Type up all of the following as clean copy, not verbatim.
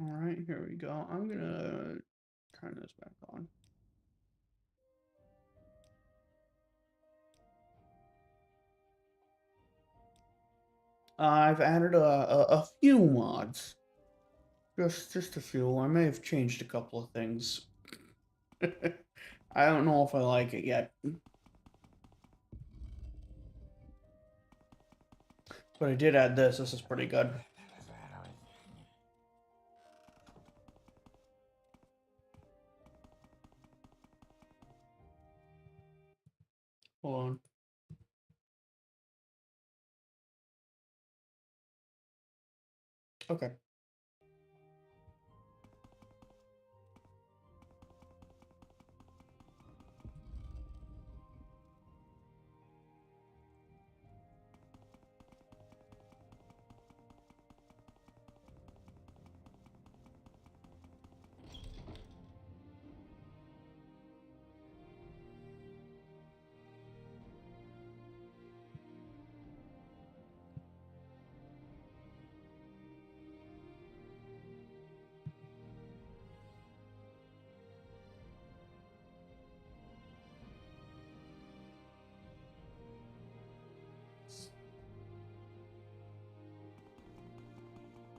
Alright, here we go. I'm gonna turn this back on. I've added a few mods. Just a few. I may have changed a couple of things. I don't know if I like it yet. But I did add this. This is pretty good. Hold on. Okay.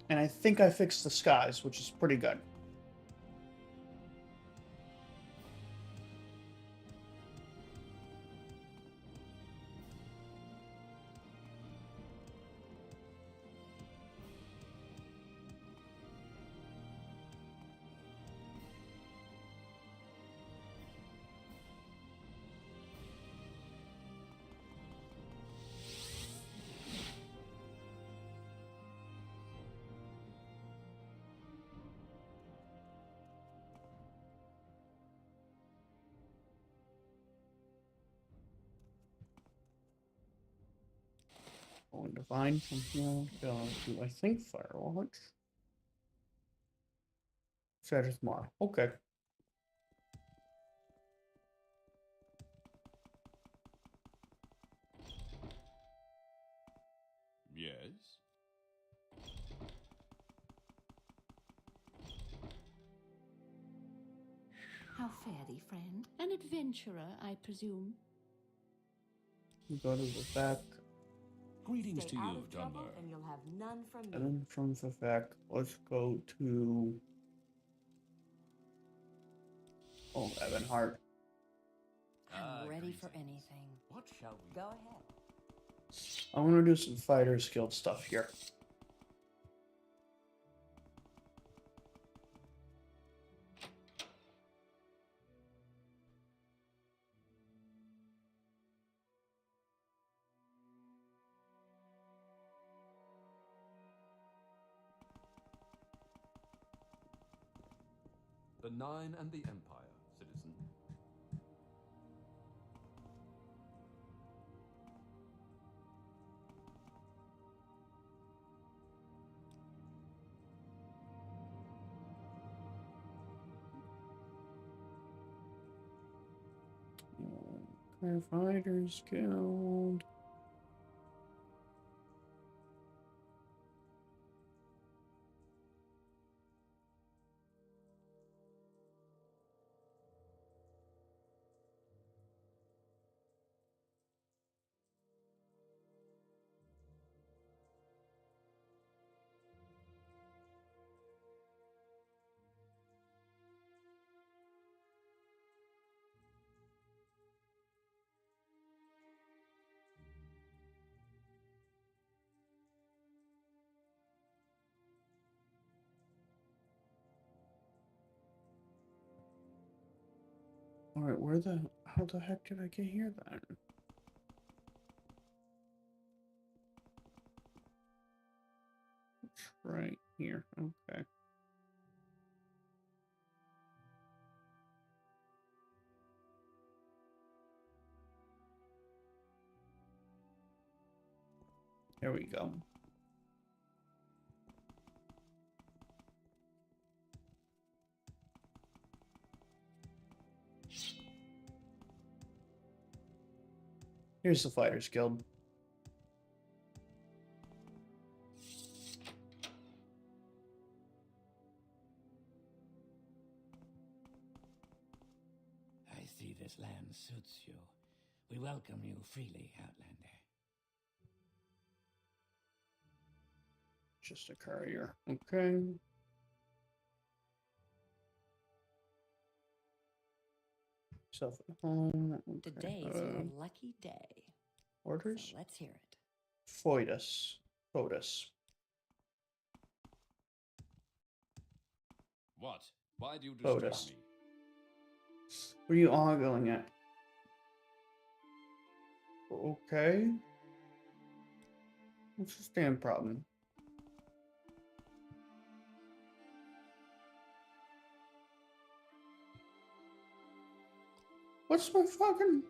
And I think I fixed the skies, which is pretty good. Going to find something to, I think, fireworks. Saturday tomorrow. Okay. Yes. How fare thee, friend? An adventurer, I presume. We go to the back. Greetings Stay to out you, of trouble, Dunmer. and you'll have none from me. And then from the back, let's go to. Oh, Evan Hart. I'm ready for Greetings. anything. What shall we Go ahead. I want to do some Fighters Guild stuff here. The Nine and the Empire, citizen. Okay, Fighters Guild. Alright, how the heck did I get here then? It's right here, okay. There we go. Here's the Fighters Guild. this land suits you. We welcome you freely, Outlander. Just a courier. Okay. Self at home. Okay. Today's your lucky day. Orders? So let's hear it. Foetus. Foetus. What? Why do you disturb Otis. me? What are you ogling at? Okay. What's the damn problem? What's my fucking...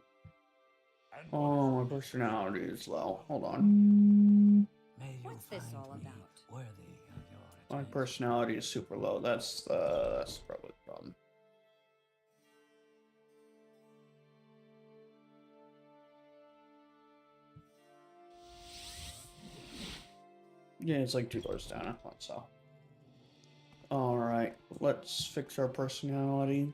Oh, my personality is low. Hold on. May you What's this find all me about? worthy of your My attention. personality is super low. That's probably the problem. Yeah, it's like 2 doors down. I thought so. Alright, let's fix our personality.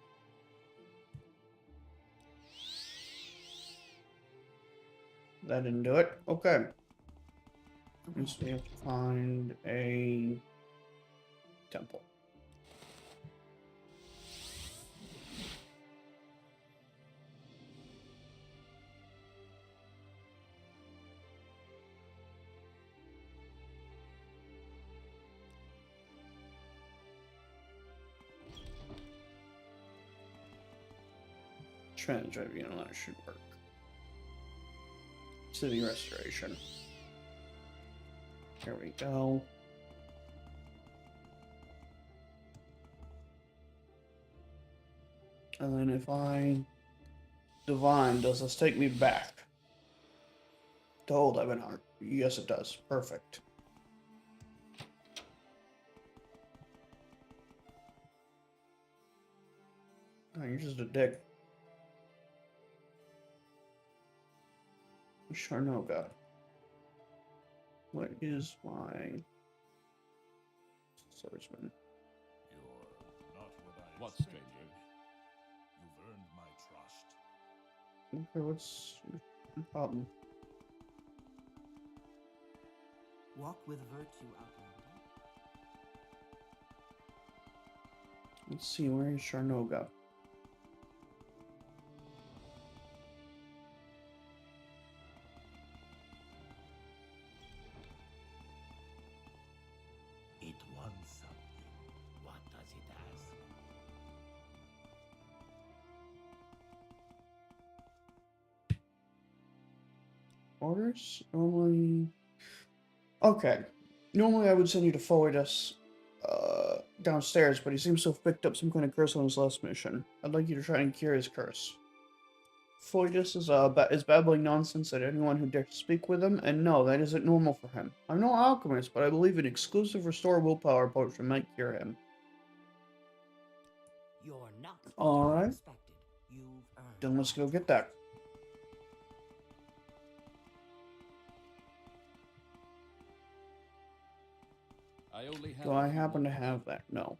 That didn't do it. Okay. Means we have to find a temple. Tribunal, that should work. City restoration. Here we go. And then if I divine, does this take me back to old Evanhart? Yes, it does. Perfect. Oh, you're just a dick. Sharnoga. What is my swordsman? You're not what I What, expected. stranger? You've earned my trust. Okay, what's the problem? Walk with virtue, Outlander. Let's see, where is Sharnoga? It wants something. What does it ask? Orders? Normally... Okay. Normally I would send you to Foetus downstairs, but he seems to have picked up some kind of curse on his last mission. I'd like you to try and cure his curse. Foetus is babbling nonsense at anyone who dares to speak with him, and no, that isn't normal for him. I'm no alchemist, but I believe an exclusive restore willpower potion might cure him. You're not All what I right. expected. You've earned Then let's my go get that. I only have Do I happen to have that? No.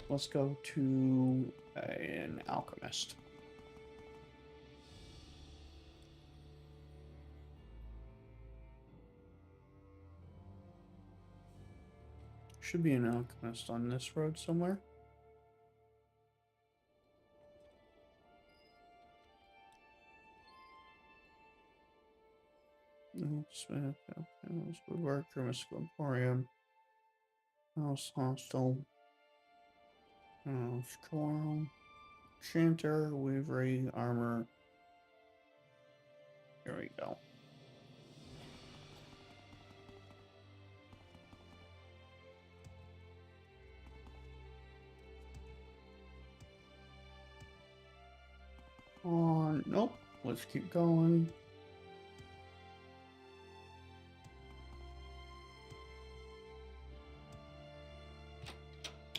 Let's go to an alchemist. Should be an alchemist on this road somewhere. Smith, Woodworker, Mystical Emporium, House Hostel, House Coral, Chanter, Weavery, Armor. Here we go. Nope. Let's keep going.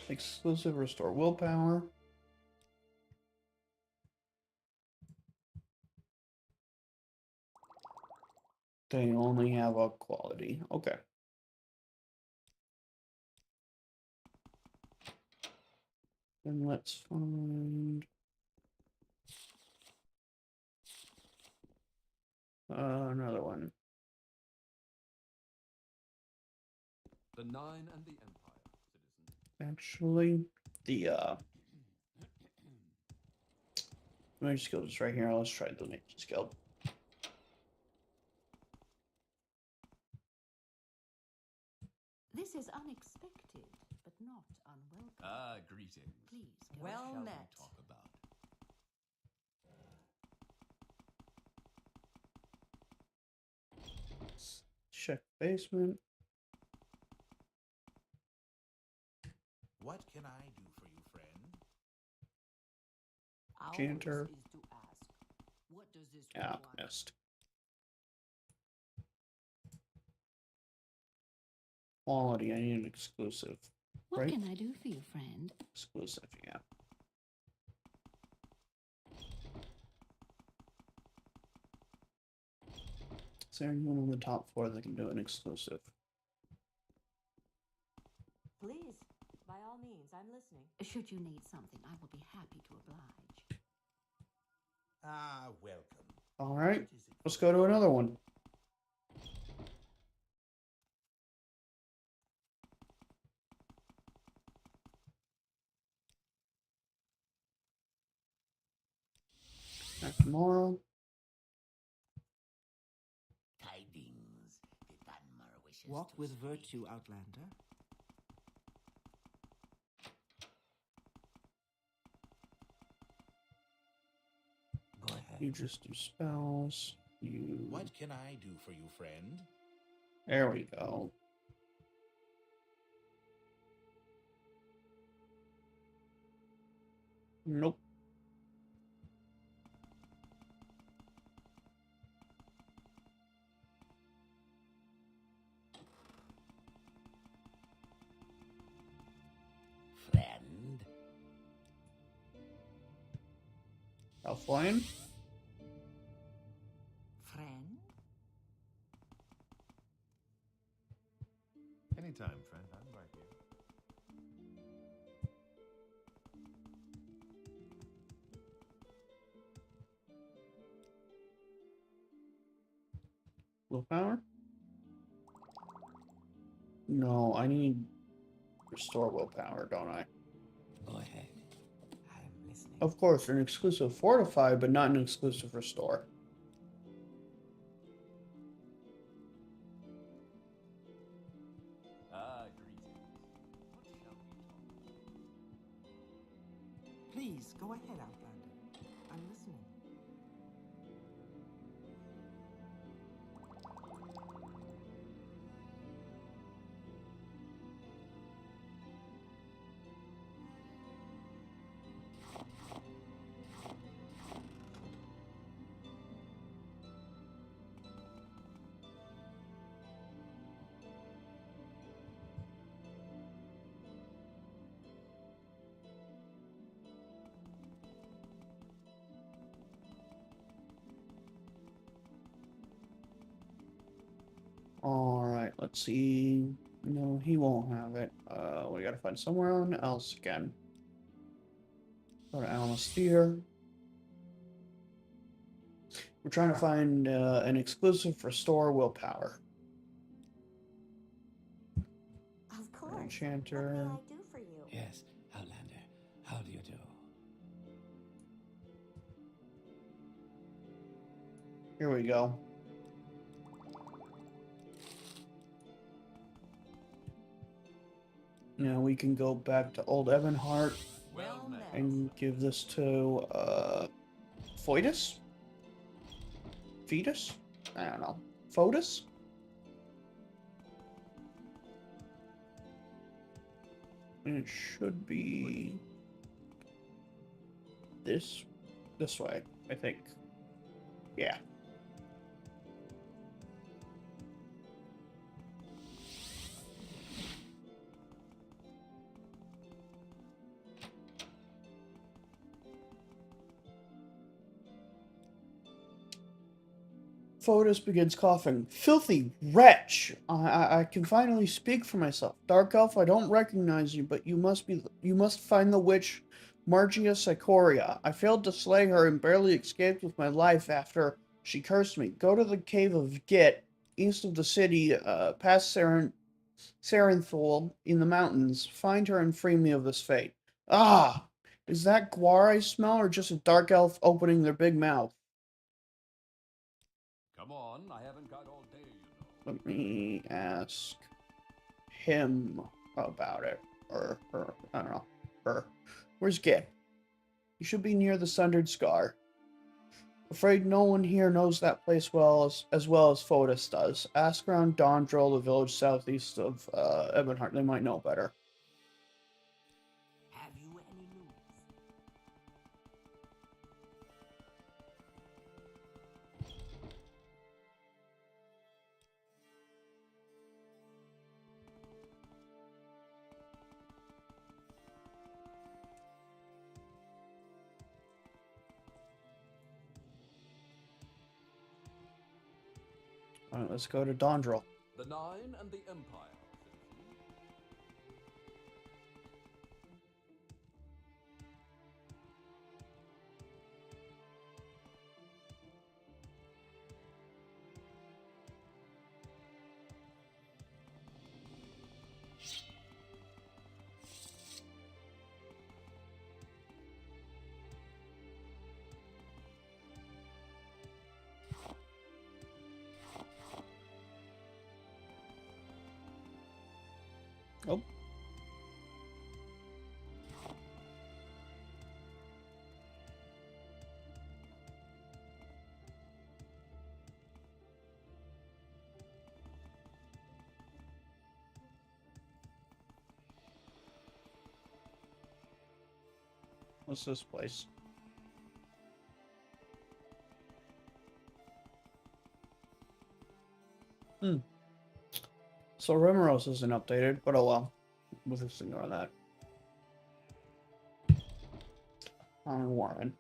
Exclusive restore willpower. They only have a quality. Okay. Then let's find another one. The Nine and the Empire, citizen. Actually, the Mage skill is right here. Let's try the Mage skill. This is unexpected, but not unwelcome. Ah, greetings. Please go. What Well shall we met. talk about? Check basement. What can I do for you, friend? Janitor. Ours is to ask, what does this Yeah, require? missed. Quality. I need an exclusive. What Right? can I do for you, friend? Exclusive. Yeah. Is there anyone on the top floor that can do an exclusive? Please, by all means, I'm listening. Should you need something, I will be happy to oblige. Ah, welcome. All right. What is it Let's for go to another one. Back tomorrow. Tidings. The Dunmer wishes Walk to with speak. virtue, Outlander. Go ahead. You just do spells. You. What can I do for you, friend? There we go. Nope. Friend. Elfline. Friend? Anytime, friend. I'm right here. Willpower. No, I need restore willpower, don't I? Go ahead. I'm listening. Of course, an exclusive fortify, but not an exclusive restore. Ah, greetings. What shall we talk about? Please, go ahead, Outlander. I'm listening. All right, let's see. No, he won't have it. We gotta find somewhere else again. Go to Atmosphere. We're trying to find an exclusive restore willpower. Of course. Enchanter. What may I do for you? Yes, Outlander. How do you do? Here we go. Now we can go back to Old Evanhart Well met. and give this to Foetus? Fetus? I don't know. Foetus? And it should be this way, I think. Yeah. Fotis begins coughing. Filthy wretch! I can finally speak for myself. Dark Elf, I don't recognize you, but you must find the witch Margia Sycoria. I failed to slay her and barely escaped with my life after she cursed me. Go to the cave of Git, east of the city, past Sarenthal in the mountains. Find her and free me of this fate. Ah! Is that guar I smell, or just a dark elf opening their big mouth? Come on, I haven't got all day, you know. Let me ask him about it. Or her. I don't know. Her. Where's Git? He should be near the Sundered Scar. Afraid no one here knows that place as well as Fotis does. Ask around Dondril, the village southeast of Ebonheart. They might know better. Have you any news? Alright, let's go to Dondril. The Nine and the Empire, citizen. Oh. What's this place? So Rimmeros isn't updated, but oh well. We'll just ignore that. I'm Warren.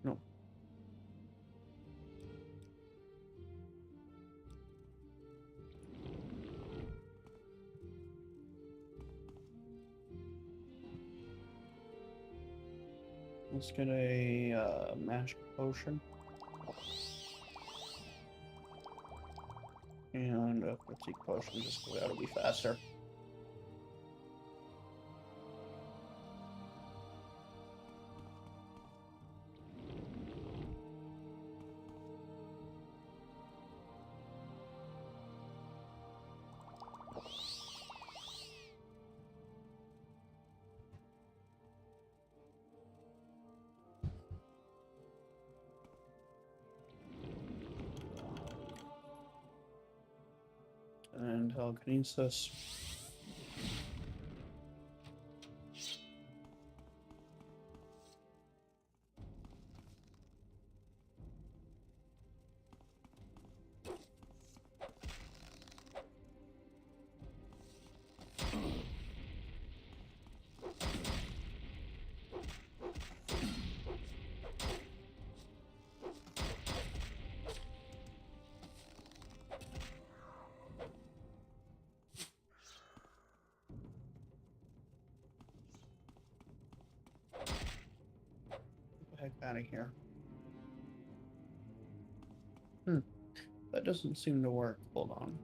No. Let's get a magic potion. And a fatigue potion just because that'll be faster. And telekinesis. Get the heck out of here. That doesn't seem to work. Hold on.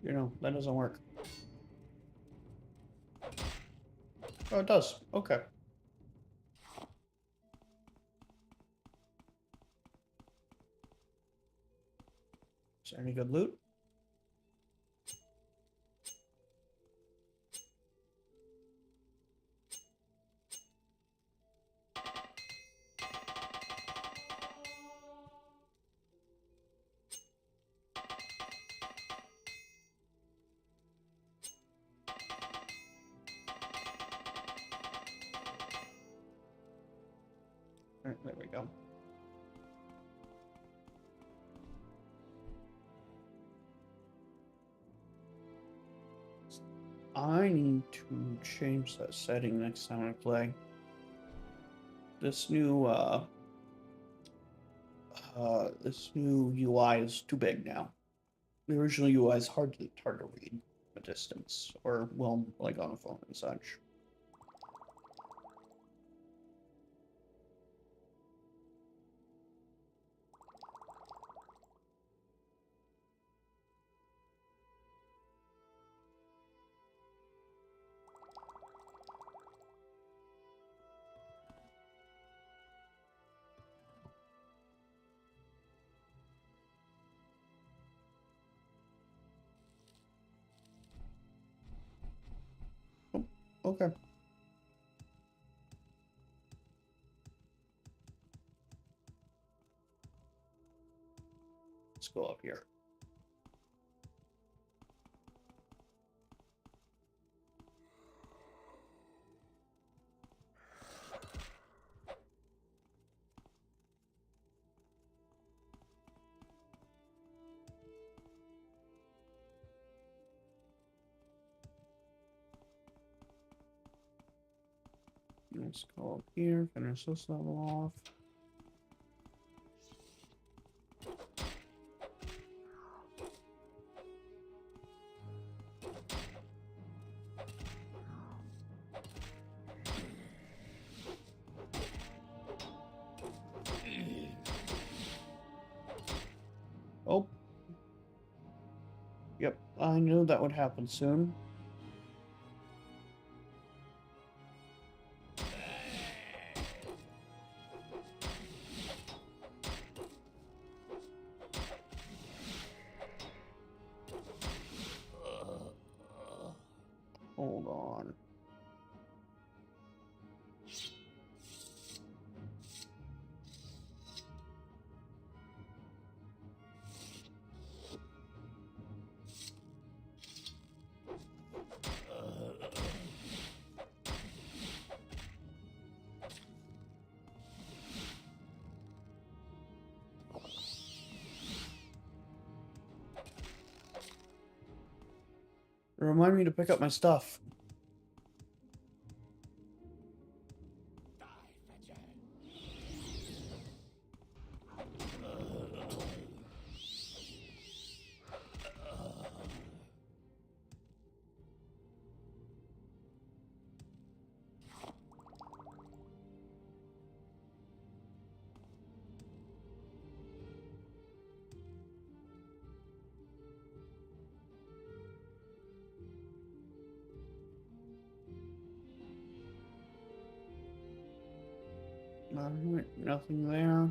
You know, that doesn't work. Oh, it does. Okay. Is there any good loot? Alright, there we go. I need to change that setting next time I play. This new UI is too big now. The original UI is hard to read a distance, or well, like on a phone and such. Oh, okay. Let's go up here. Let's go up here, finish this level off. Oh. Yep, I knew that would happen soon. Hold on. Remind me to pick up my stuff. Alright, nothing there.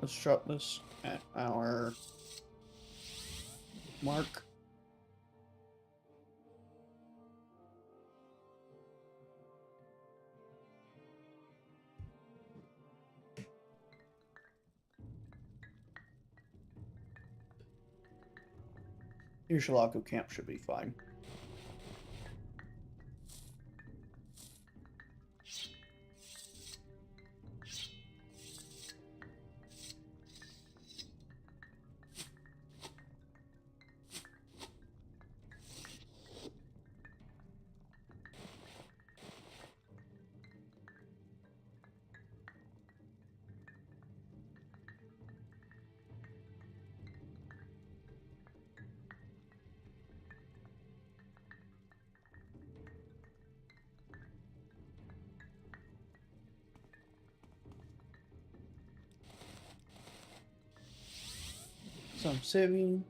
Let's drop this at our mark. Your Shalaku camp should be fine. So I'm saving.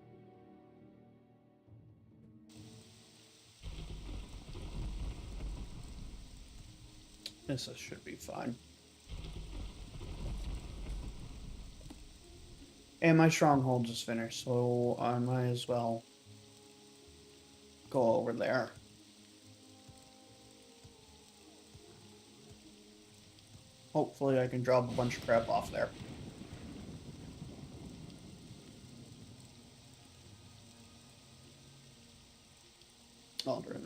This should be fine. And my stronghold is finished, so I might as well go over there. Hopefully I can drop a bunch of crap off there.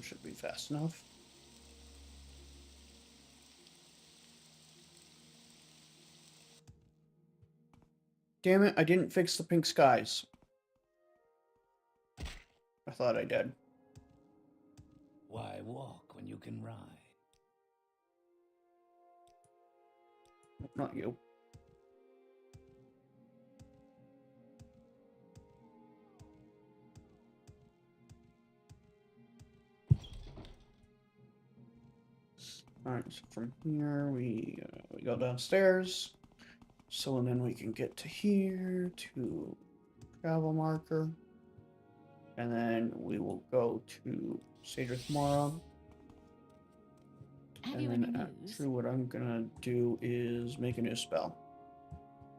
That should be fast enough. Damn it, I didn't fix the pink skies. I thought I did. Why walk when you can ride? Not you. Alright, so from here we go downstairs. So and then we can get to here to travel marker. And then we will go to Sage with Mara. Have And you then any news? actually what I'm gonna do is make a new spell.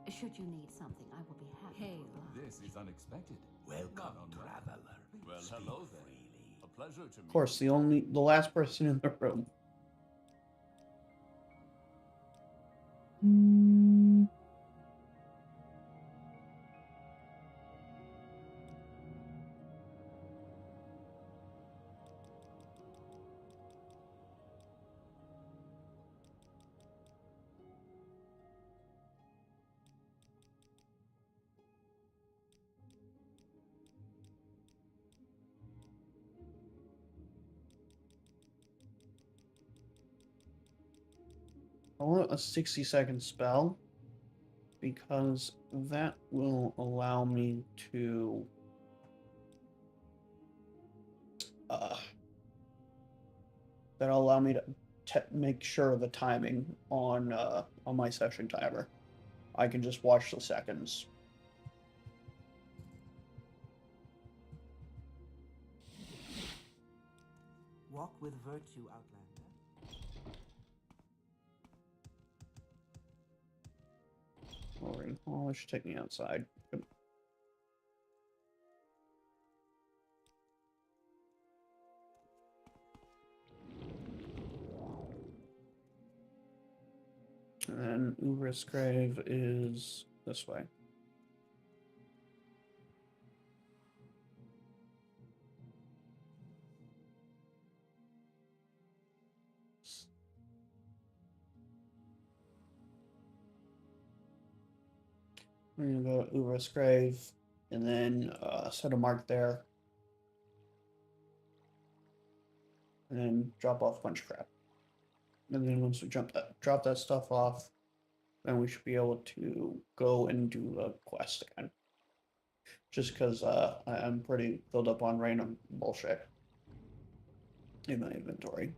Should you need something, I will be happy. Hail. This is unexpected. Welcome, Not on my- traveler. Well, Speak hello there. freely. A pleasure to meet Of course, the last person in the room. I want a 60-second spell because that will allow me to that'll allow me to make sure of the timing on my session timer. I can just watch the seconds. Walk with virtue, Outlander. Lowering. Oh, it should take me outside. Good. And then Uber's grave is this way. We're gonna go to Uber's grave and then set a mark there. And then drop off a bunch of crap. And then once we drop that stuff off, then we should be able to go and do the quest again. Just because I'm pretty filled up on random bullshit in my inventory.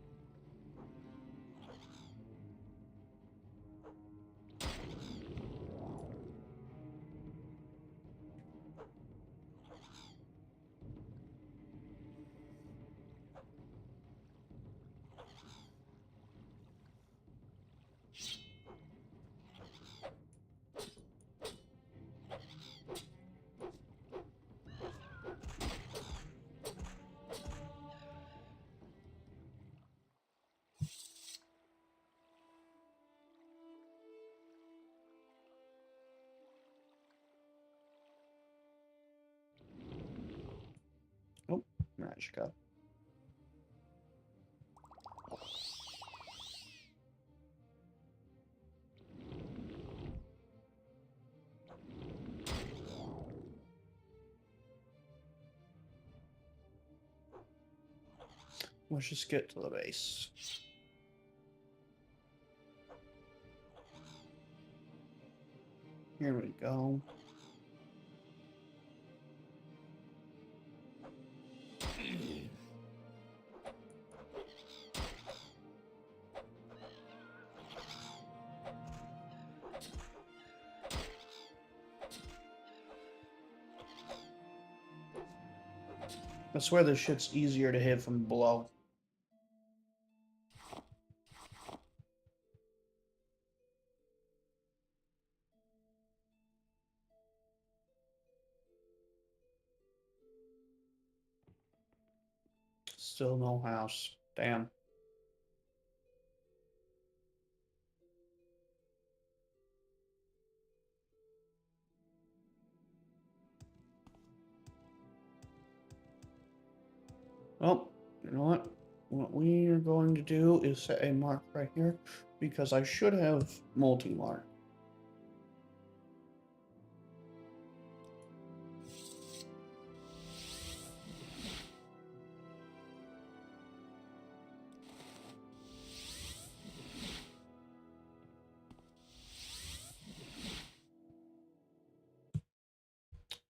Oh, Magica. Let's just get to the base. Here we go. I swear this shit's easier to hit from below. Still no house. Damn. Oh, You know what? What we are going to do is set a mark right here because I should have multi-mark.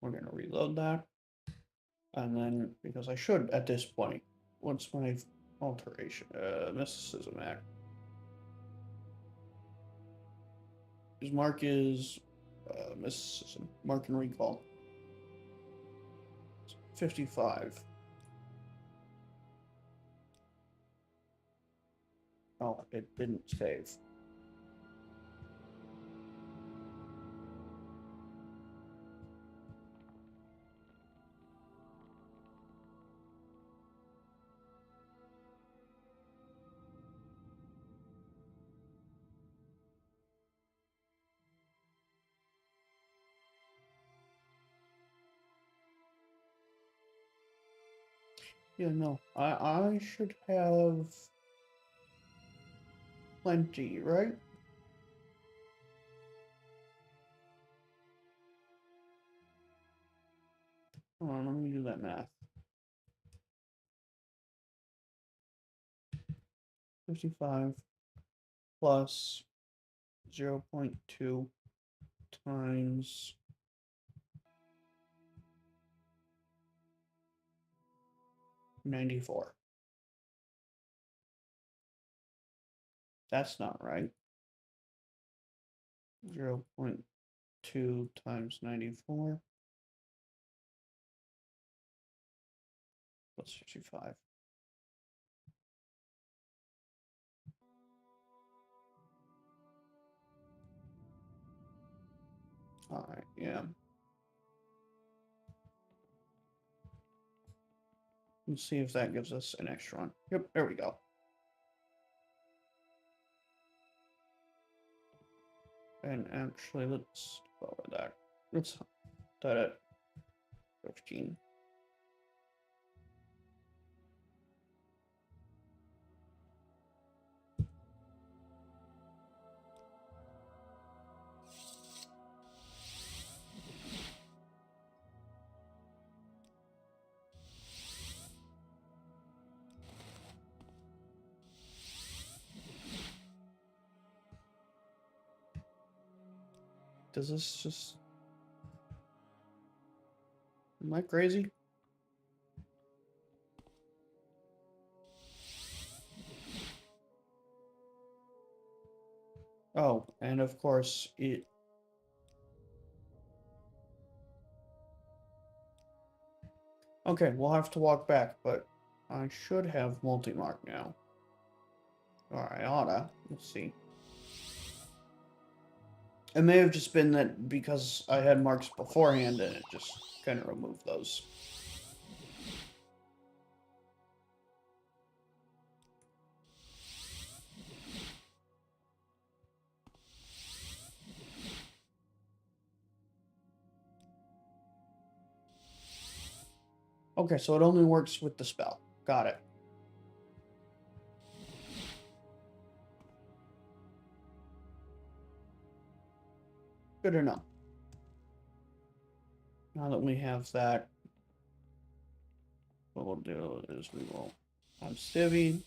We're going to reload that. And then, because I should at this point, what's my alteration? Mysticism act. His mark is mysticism. Mark and recall. 55. Oh, it didn't save. Yeah, no. I should have plenty, right? Hold on, let me do that math. 55 plus 0.2 times 94. That's not right. 0.2 times 94 plus 55. All right, yeah. Let's see if that gives us an extra one. Yep, there we go. And actually, let's lower that. Let's put that at 15. Does this just... Am I crazy? Oh, and of course it... Okay, we'll have to walk back, but I should have multi-mark now. Or I oughta. Let's see. It may have just been that because I had marks beforehand and it just kind of removed those. Okay, so it only works with the spell. Got it. Good enough. Now that we have that, what we'll do is we will have Civvy.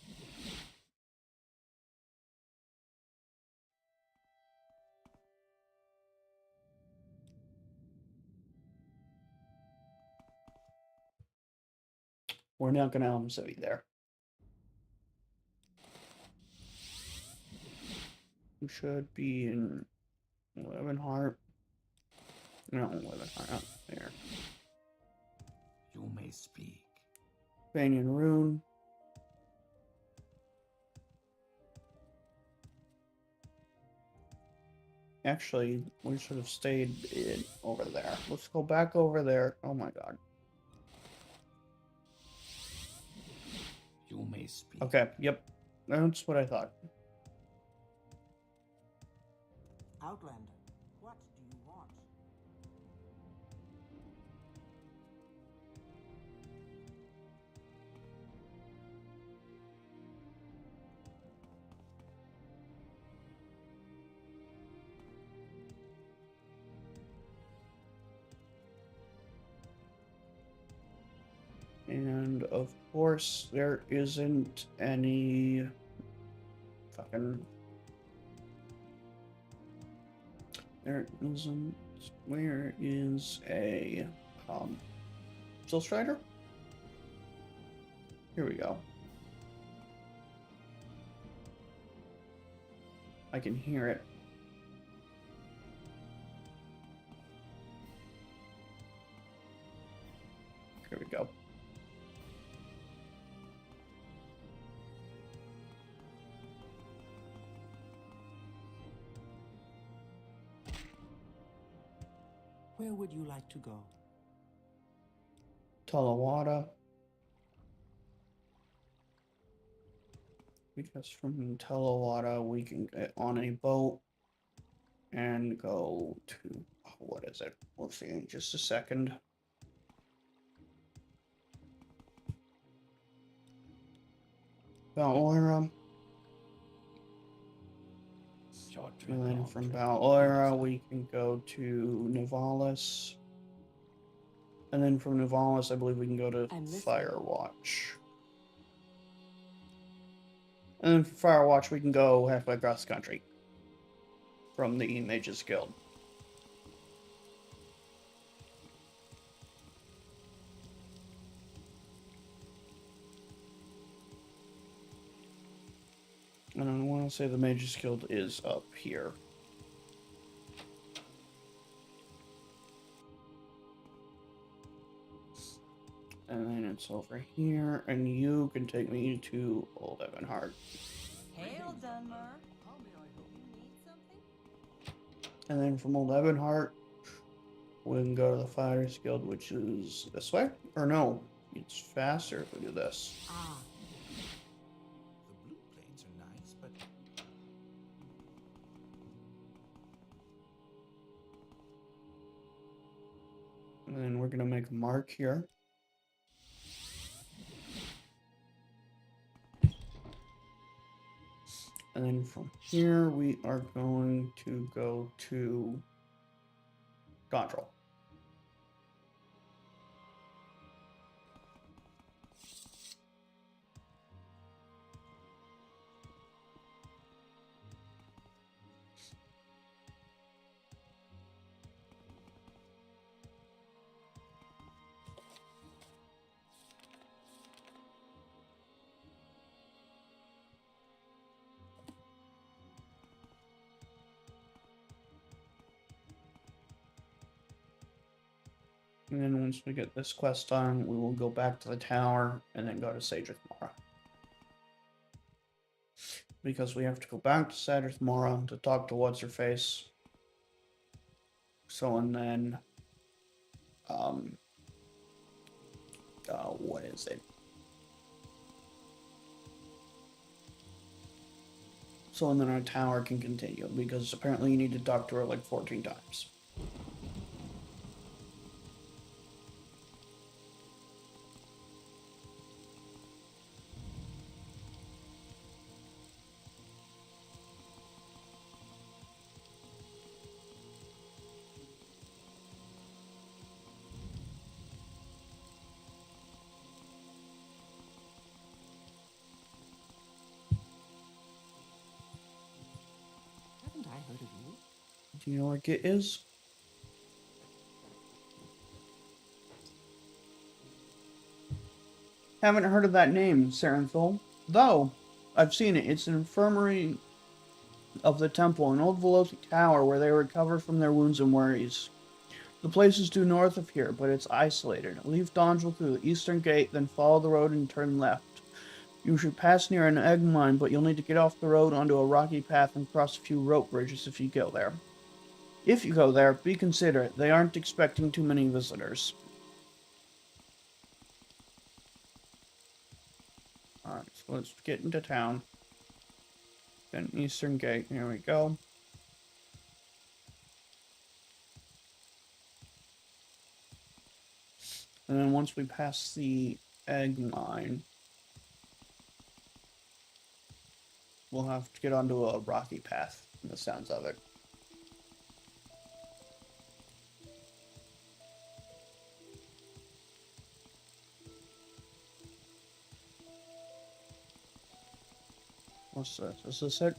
We're not going to have Civvy there. We should be in 11 heart. No, 11 heart. Up there. You may speak. Banyan Rune. Actually, we should have stayed over there. Let's go back over there. Oh my god. You may speak. Okay, yep. That's what I thought. Outlander, what do you want? And of course, there isn't any fucking. There isn't. Where is a Soul Strider? Here we go. I can hear it. Here we go. Where would you like to go? Talawada. Because from Talawada we can get on a boat and go to, what is it? We'll see in just a second. Valora. Short trip, And then long from trip. Valora we can go to Nivalis. And then from Nivalis I believe we can go to I'm listening. Firewatch. And then for Firewatch we can go halfway across the country. From the Mages Guild. And I want to say the Mages Guild is up here. And then it's over here, and you can take me to Old Evanhart. Hail, Dunmer. How may I help you? You need something? And then from Old Evanhart, we can go to the Fighters Guild, which is this way? Or no, it's faster if we do this. Ah, The blue plates are nice, but And then we're going to make a mark here. And then from here, we are going to go to Gondrel. And then once we get this quest done, we will go back to the tower and then go to Sadrith Mora. Because we have to go back to Sadrith Mora to talk to What's-Her-Face. So, and then, what is it? So, and then our tower can continue, because apparently you need to talk to her like 14 times. haven't I heard of you? Do you know where Git is? Haven't heard of that name, Sarenthal. Though, I've seen it. It's an infirmary of the temple, an old Velothi tower where they recover from their wounds and worries. The place is due north of here, but it's isolated. Leave Donjel through the eastern gate, then follow the road and turn left. You should pass near an egg mine, but you'll need to get off the road onto a rocky path and cross a few rope bridges if you go there. If you go there, be considerate. They aren't expecting too many visitors. Alright, so let's get into town. Then eastern gate, here we go. And then once we pass the egg mine, we'll have to get onto a rocky path, from the sounds of it. What's this? Is this it?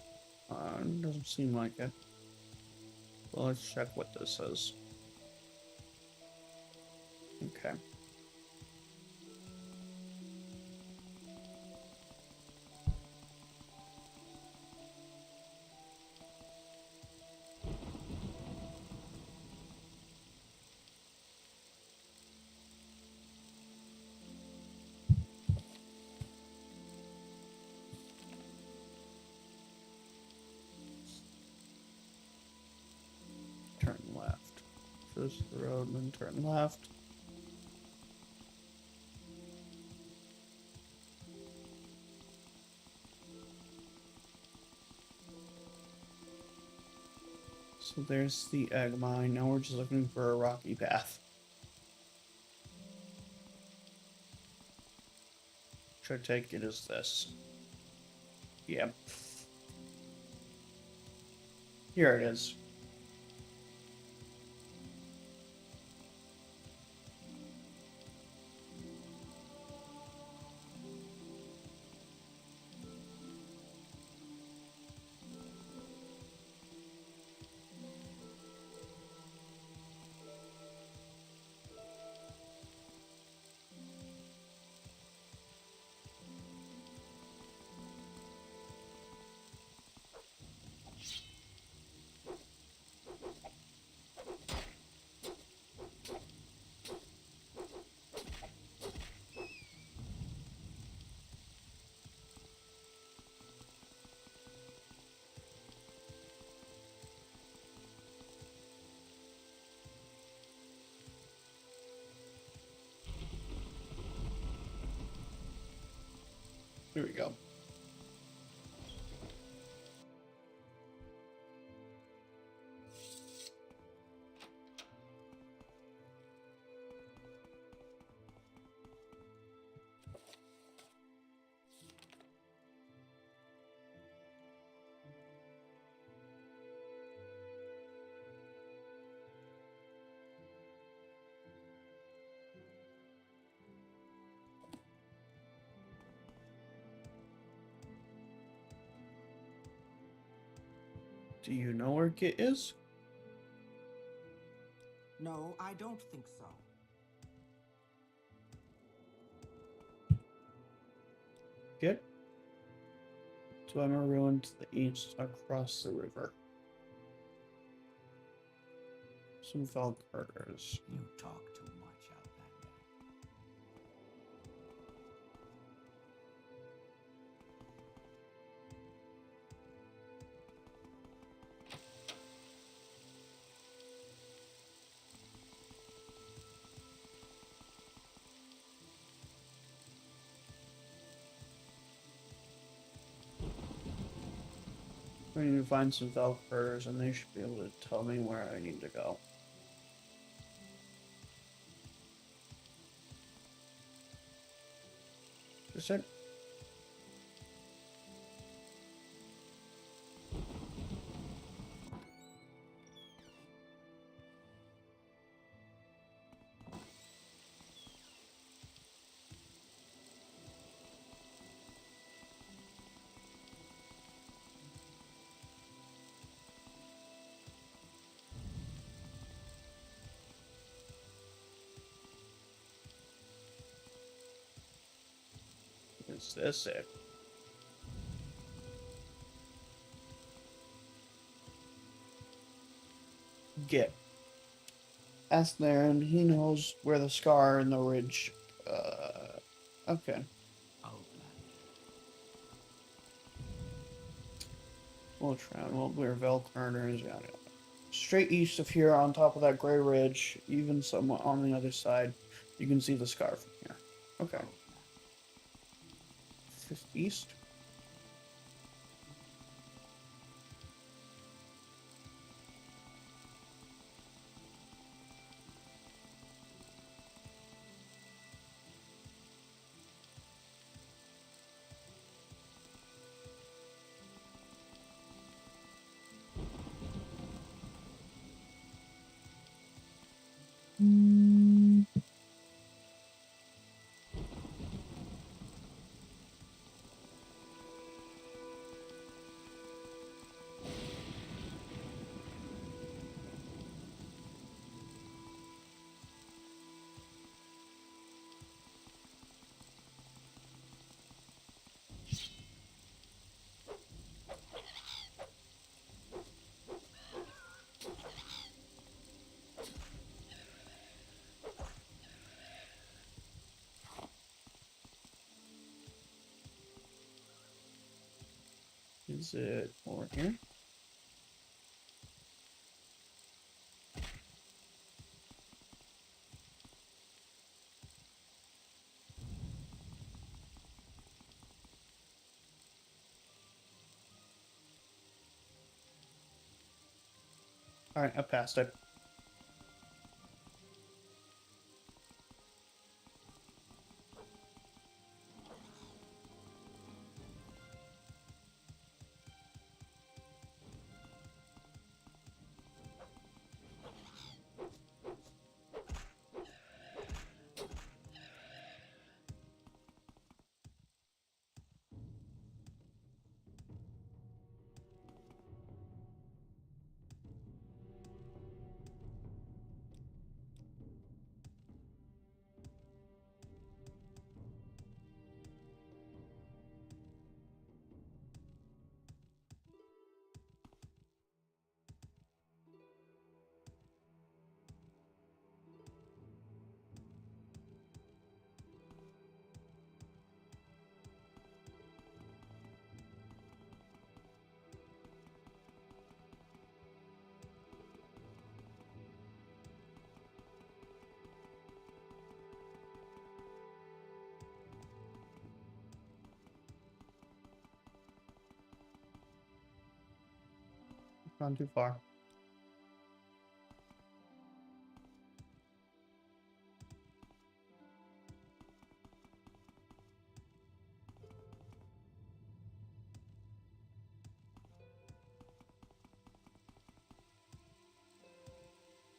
Doesn't seem like it. Well, let's check what this is. Okay. Turn left. First the road, then turn left. So there's the egg mine. Now we're just looking for a rocky path. Which I take it is this. Yep. Here it is. Here we go. Do you know where Git is? No, I don't think so. Git? Dwemer ruin to the east across the river. Some Valkyrs. You talk too much, Outlander. I need to find some Valkyrs and they should be able to tell me where I need to go. Is it? Is this it? Git. Ask there, and he knows where the scar and the ridge. Okay. Outlander. We'll try. Well, we're Velkerners. Yeah. Straight east of here, on top of that gray ridge, even somewhat on the other side, you can see the scar from here. Okay. Fifth east. Is it over here? Alright, I passed it. Gone too far.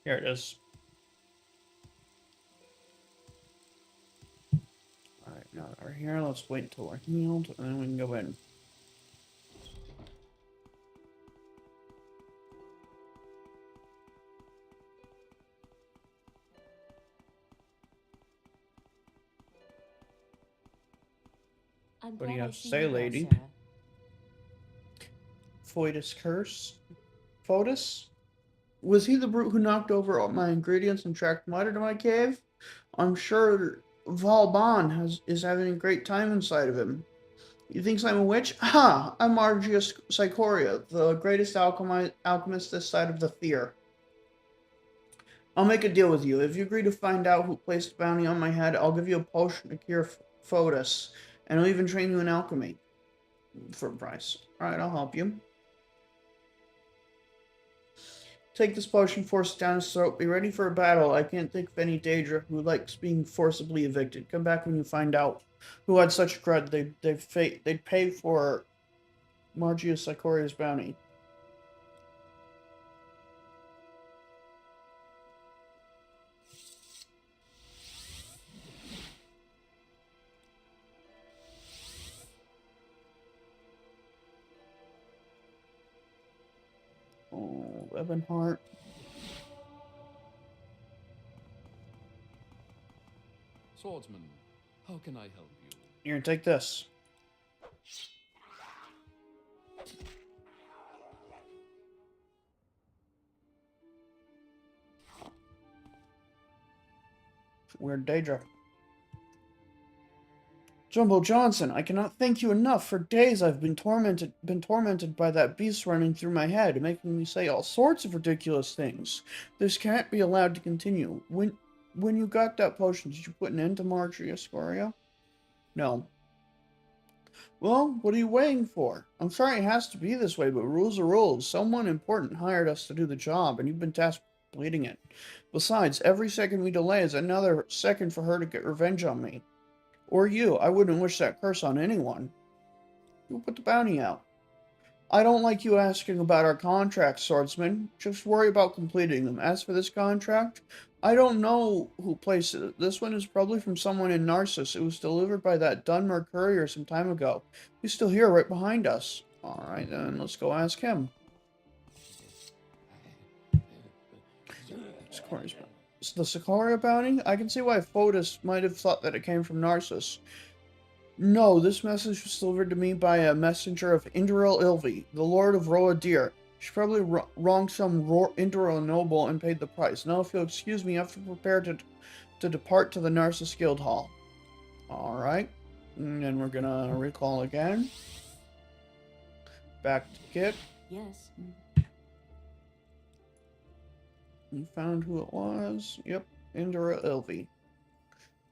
Here it is. Alright, now that we're here, let's wait until we're healed, and then we can go in. What do you have to say, lady? Foetus curse? Foetus? Was he the brute who knocked over all my ingredients and tracked mud into my cave? I'm sure Valbon is having a great time inside of him. He thinks I'm a witch? Ha! I'm Margius Sycoria, the greatest alchemist this side of the Fear. I'll make a deal with you. If you agree to find out who placed the bounty on my head, I'll give you a potion to cure Foetus, and I'll even train you in alchemy. For a price. Alright, I'll help you. Take this potion, force it down his throat. Be ready for a battle. I can't think of any Daedra who likes being forcibly evicted. Come back when you find out who had such a grudge they'd pay for Margius Sycoria's bounty. Oh, Ebonheart. Swordsman, how can I help you? Here, take this. Weird Daedra. Jumbo Johnson, I cannot thank you enough. For days I've been tormented by that beast running through my head, making me say all sorts of ridiculous things. This can't be allowed to continue. When you got that potion, did you put an end to Margius Sycoria? No. Well, what are you waiting for? I'm sorry it has to be this way, but rules are rules. Someone important hired us to do the job, and you've been tasked with completing it. Besides, every second we delay is another second for her to get revenge on me. Or you. I wouldn't wish that curse on anyone. Who put the bounty out? I don't like you asking about our contracts, swordsman. Just worry about completing them. As for this contract, I don't know who placed it. This one is probably from someone in Narcissus. It was delivered by that Dunmer courier some time ago. He's still here, right behind us. Alright, then let's go ask him. The Sycoria bounty? I can see why Foetus might have thought that it came from Narcissus. No, this message was delivered to me by a messenger of Induril Ilvi, the Lord of Roadir. She probably wronged some Induril noble and paid the price. Now, if you'll excuse me, I have to prepare to depart to the Narcissus Guild Hall. Alright. And then we're gonna recall again. back to Kit. Yes. You found who it was. Yep, Indra Ilvi.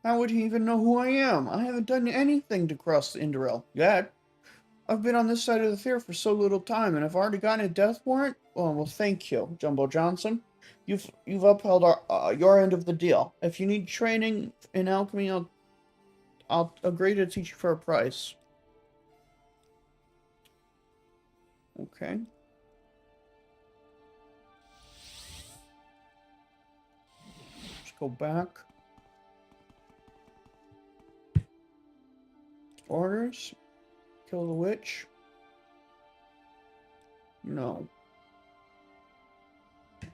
How would he even know who I am? I haven't done anything to cross the Indra yet. I've been on this side of the fair for so little time, and I've already gotten a death warrant? Oh, well, thank you, Jumbo Johnson. You've upheld your end of the deal. If you need training in alchemy, I'll agree to teach you for a price. Okay. Let's go back. Orders. Kill the witch. No.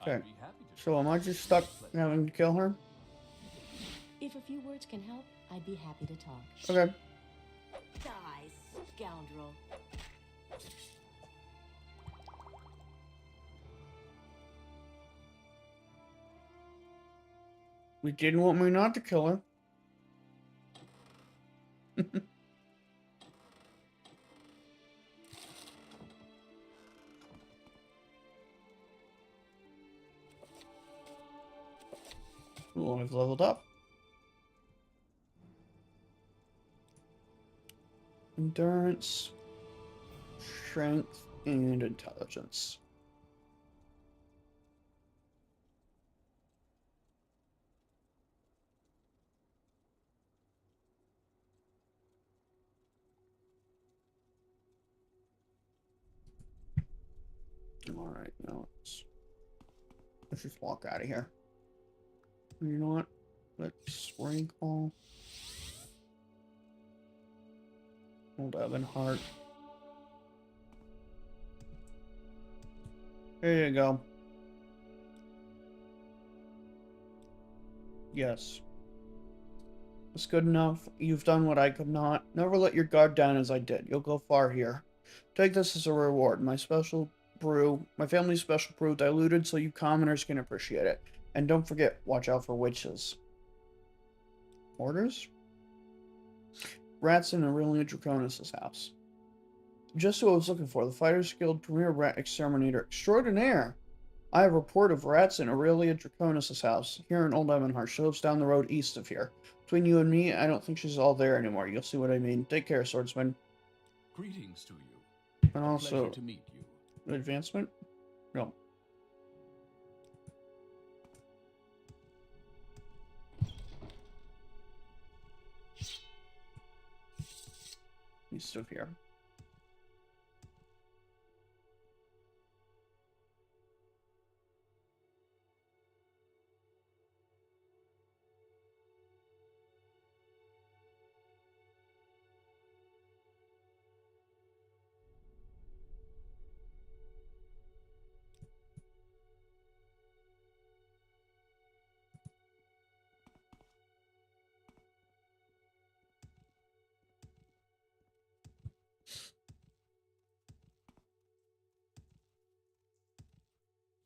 Okay. I'd be happy to. So am I just stuck having to kill her? If a few words can help, I'd be happy to talk. Okay. Die, scoundrel. We didn't want me not to kill her. Ooh, I've leveled up. Endurance, strength, and intelligence. Alright, now let's just walk out of here. You know what? Let's recall. Old Evan Hart. There you go. Yes. It's good enough. You've done what I could not. Never let your guard down as I did. You'll go far here. Take this as a reward. My special brew, my family's special brew, diluted so you commoners can appreciate it. And don't forget, watch out for witches. Orders? Rats in Aurelia Draconis' house. Just what I was looking for. The Fighters Guild Premier Rat Exterminator Extraordinaire. I have a report of rats in Aurelia Draconis' house, here in Old Evanhart. She lives down the road east of here. Between you and me, I don't think she's all there anymore. You'll see what I mean. Take care, swordsman. Greetings to you. And A also, pleasure to meet you. advancement? No. East of here.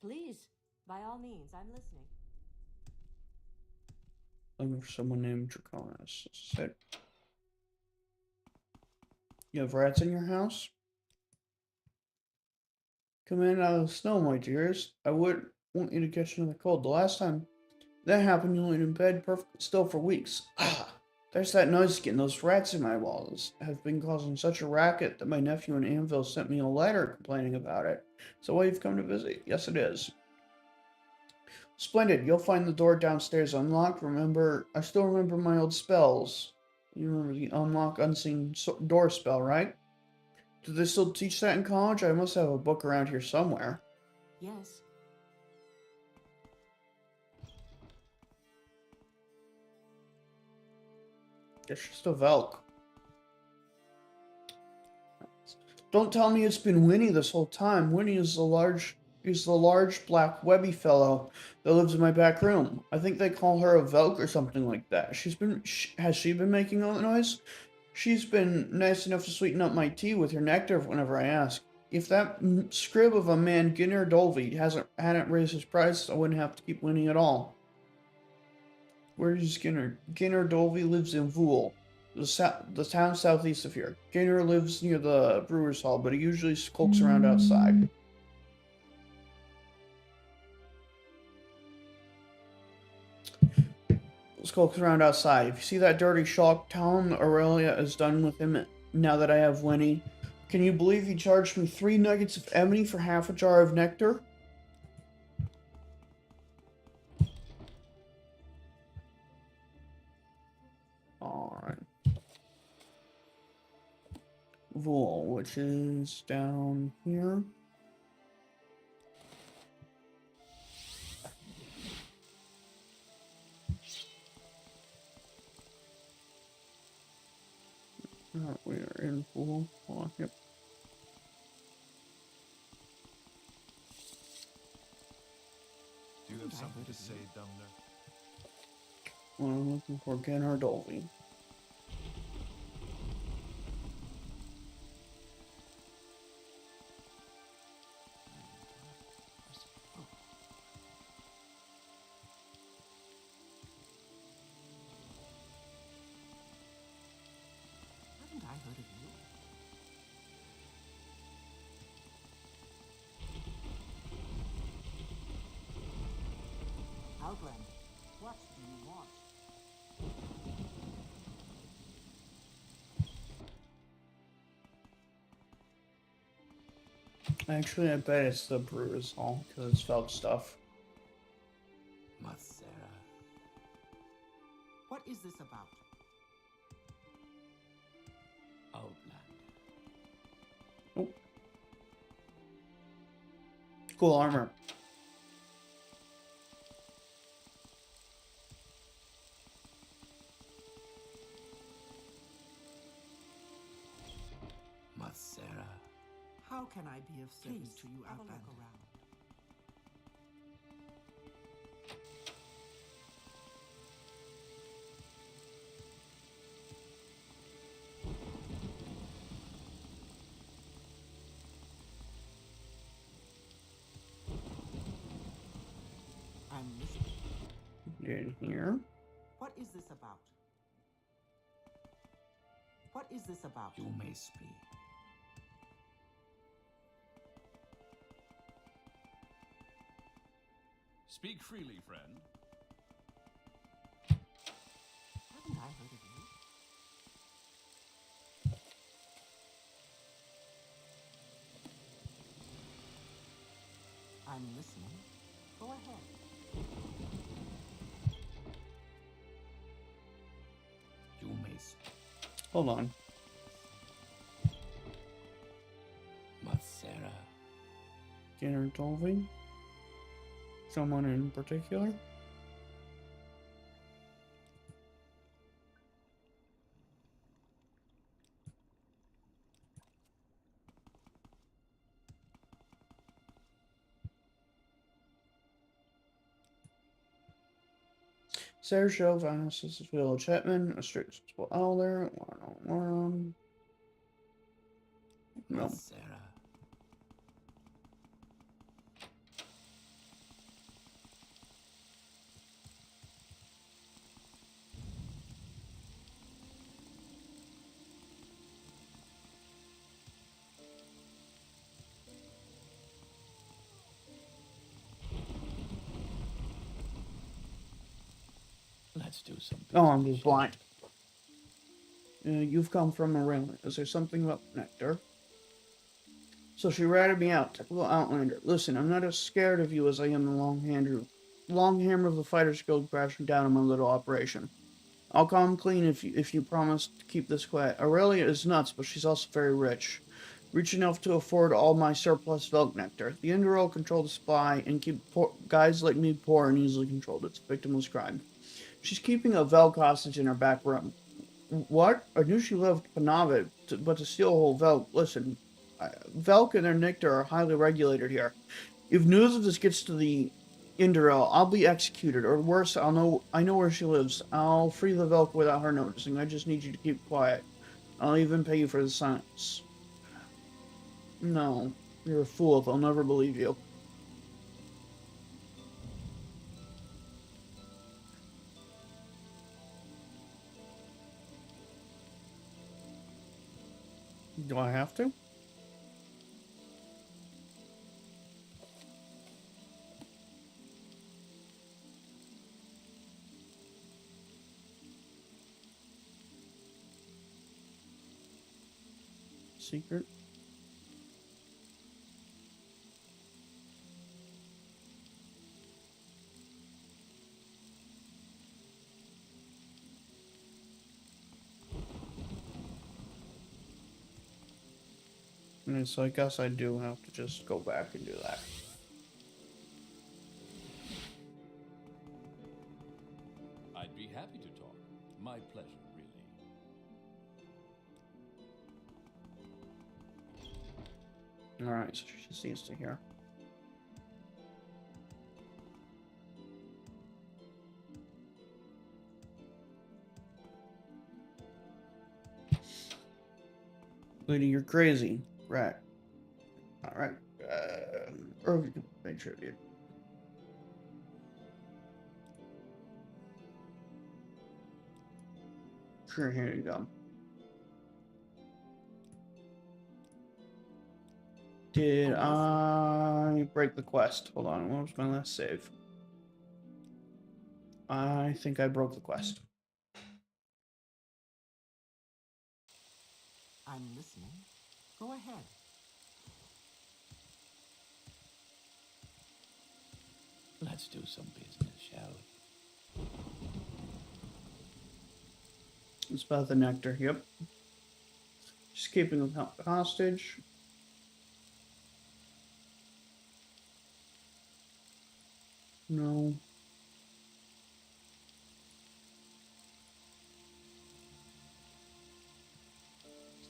Please, by all means, I'm listening. Looking for someone named Draconis. This is it. You have rats in your house? Come in out of the snow, my dears. I wouldn't want you to catch another cold. The last time that happened, you laid in bed perfectly still for weeks. Ah, there's that noise again. Those rats in my walls have been causing such a racket that my nephew in Anvil sent me a letter complaining about it. So why you've come to visit? Yes, it is. Splendid. You'll find the door downstairs unlocked. Remember, I still remember my old spells. You remember the unlock unseen door spell, right? Do they still teach that in college? I must have a book around here somewhere. Yes. It's just a Velk. Don't tell me it's been Winnie this whole time. Winnie is the large black webby fellow that lives in my back room. I think they call her a Velk or something like that. Has she been making all the noise? She's been nice enough to sweeten up my tea with her nectar whenever I ask. If that scrib of a man, Ginner Dolby, hadn't raised his price, I wouldn't have to keep winning at all. Where is Ginner? Ginner Dolby lives in Vool. the town southeast of here. Gainer lives near the brewer's hall, but he usually skulks around outside. Skulks around outside. If you see that dirty Shulk, tell him Aurelia is done with him now that I have Winnie. Can you believe he charged me 3 nuggets of ebony for half a jar of nectar? Alright. Vool, which is down here. We are in Vool. Hold on, yep. Do you have something to say, Dumner? Well, I'm looking for Gainer Dolby. Haven't I heard of you? Outlander, what do you want? Actually, I bet it's the brewer's hall because it's felt stuff. Matsera. What is this about? Outland. Oh. Cool armor. Matsera. How can I be of service to you, have a look Outlander? around. I'm listening. In here. What is this about? What is this about? You may speak. Speak freely, friend. Haven't I heard of you? I'm listening. Go ahead. You may speak. Hold on. Matsera. Gainer Dolby. Someone in particular? Sergio Vanus' village hetman, a strict responsible elder, one-on-one. No. Matsera. Let's do some Oh, I'm business, just shall we? blind. You've come from Morrowind. Is there something about nectar? So she ratted me out, typical Outlander. Listen, I'm not as scared of you as I am the long hammer of the Fighters Guild crashing down on my little operation. I'll come clean if you promise to keep this quiet. Aurelia is nuts, but she's also very rich. Rich enough to afford all my surplus Velk nectar. The Indoril control the supply and keep guys like me poor and easily controlled. It's a victimless crime. She's keeping a Velk hostage in her back room. What? I knew she loved Panava, but to steal a whole Velk, listen, Velk and their nectar are highly regulated here. If news of this gets to the Indoril, I'll be executed, or worse, I know where she lives. I'll free the Velk without her noticing. I just need you to keep quiet. I'll even pay you for the silence. No, you're a fool. They'll never believe you. Do I have to? Secret? And so I guess I do have to just go back and do that. I'd be happy to talk. My pleasure, really. Alright, so she just needs to hear. Lady, you're crazy. Right. Alright. Or you can pay tribute. Sure, here you go. Did I break the quest? Hold on, what was my last save? I think I broke the quest. I'm listening. Go ahead. Let's do some business, shall we? It's about the nectar, yep. Just keeping them hostage. No.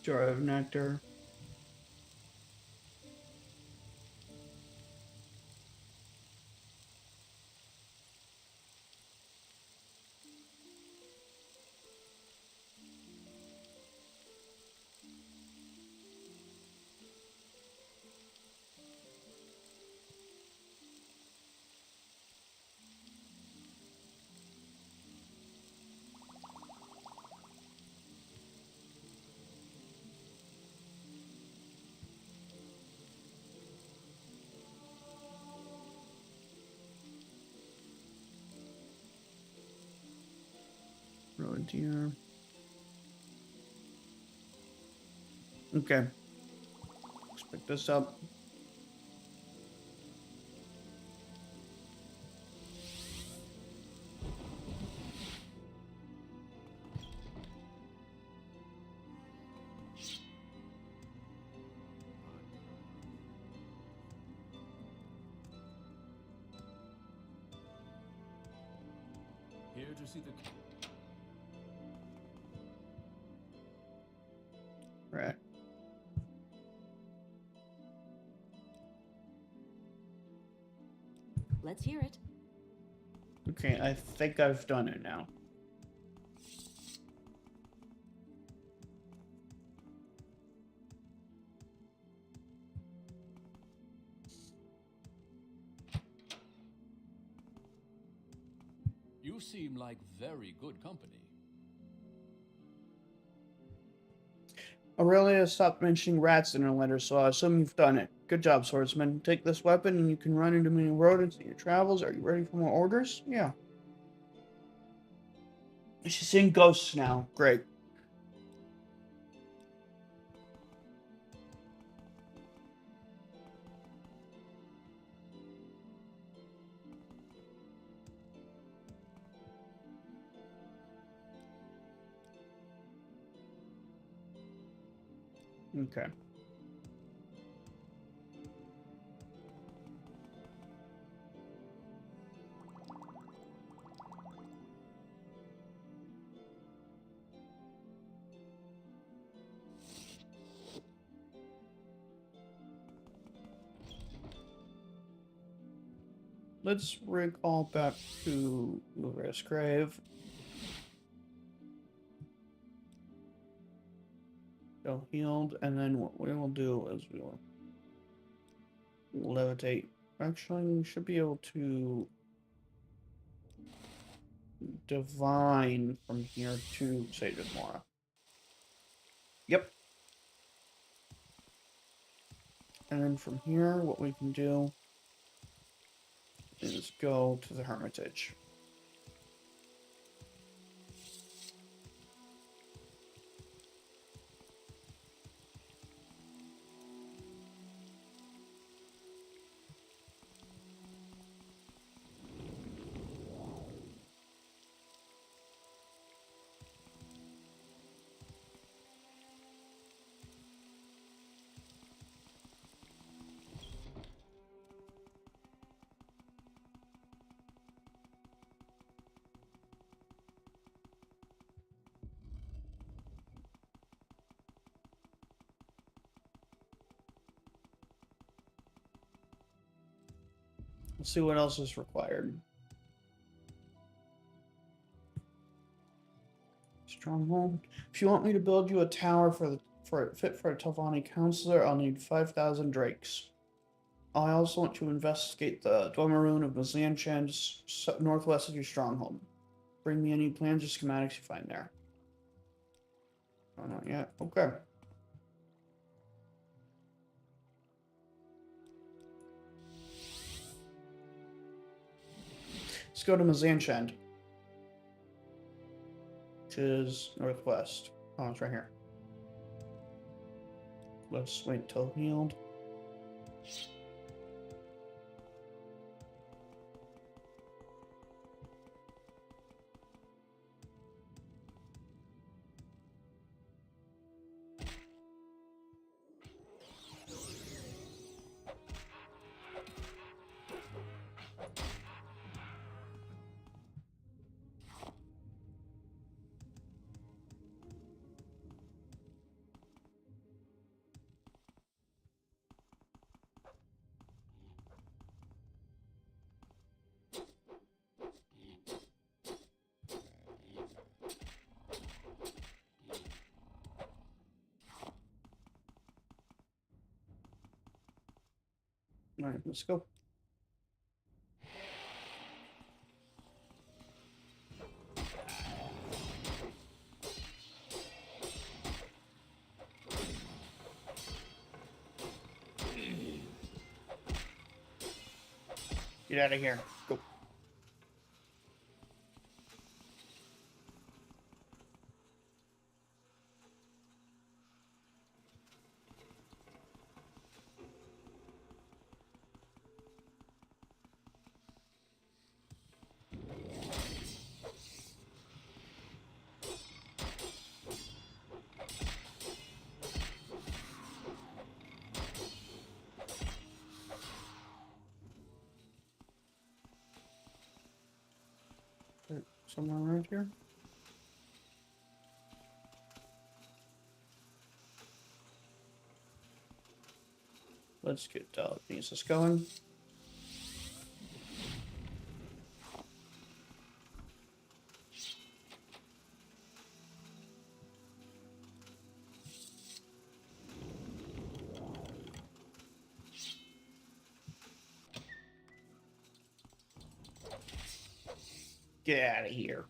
Jar of nectar. Oh dear. Okay. Let's pick this up. Here to see the king. Right. Let's hear it. Okay, I think I've done it now. You seem like very good company. Aurelia stopped mentioning rats in her letter, so I assume you've done it. Good job, swordsman. Take this weapon and you can run into many rodents in your travels. Are you ready for more orders? Yeah. She's seeing ghosts now. Great. Okay. Let's recall back to Lura's grave. Go healed, and then what we will do is we will levitate. Actually, we should be able to divine from here to Sage of Mora. Yep. And then from here, what we can do is go to the Hermitage. Let's see what else is required. Stronghold. If you want me to build you a tower for a Telvanni counselor, I'll need 5,000 drakes. I also want to investigate the Dwemeroon of Mazanchand northwest of your stronghold. Bring me any plans or schematics you find there. Oh, not yet. Okay. Let's go to Mazanchand, which is northwest. Oh, it's right here. Let's wait till healed. All right, let's go. Get out of here. Go. Somewhere around here. Let's get telekinesis going. Get out of here.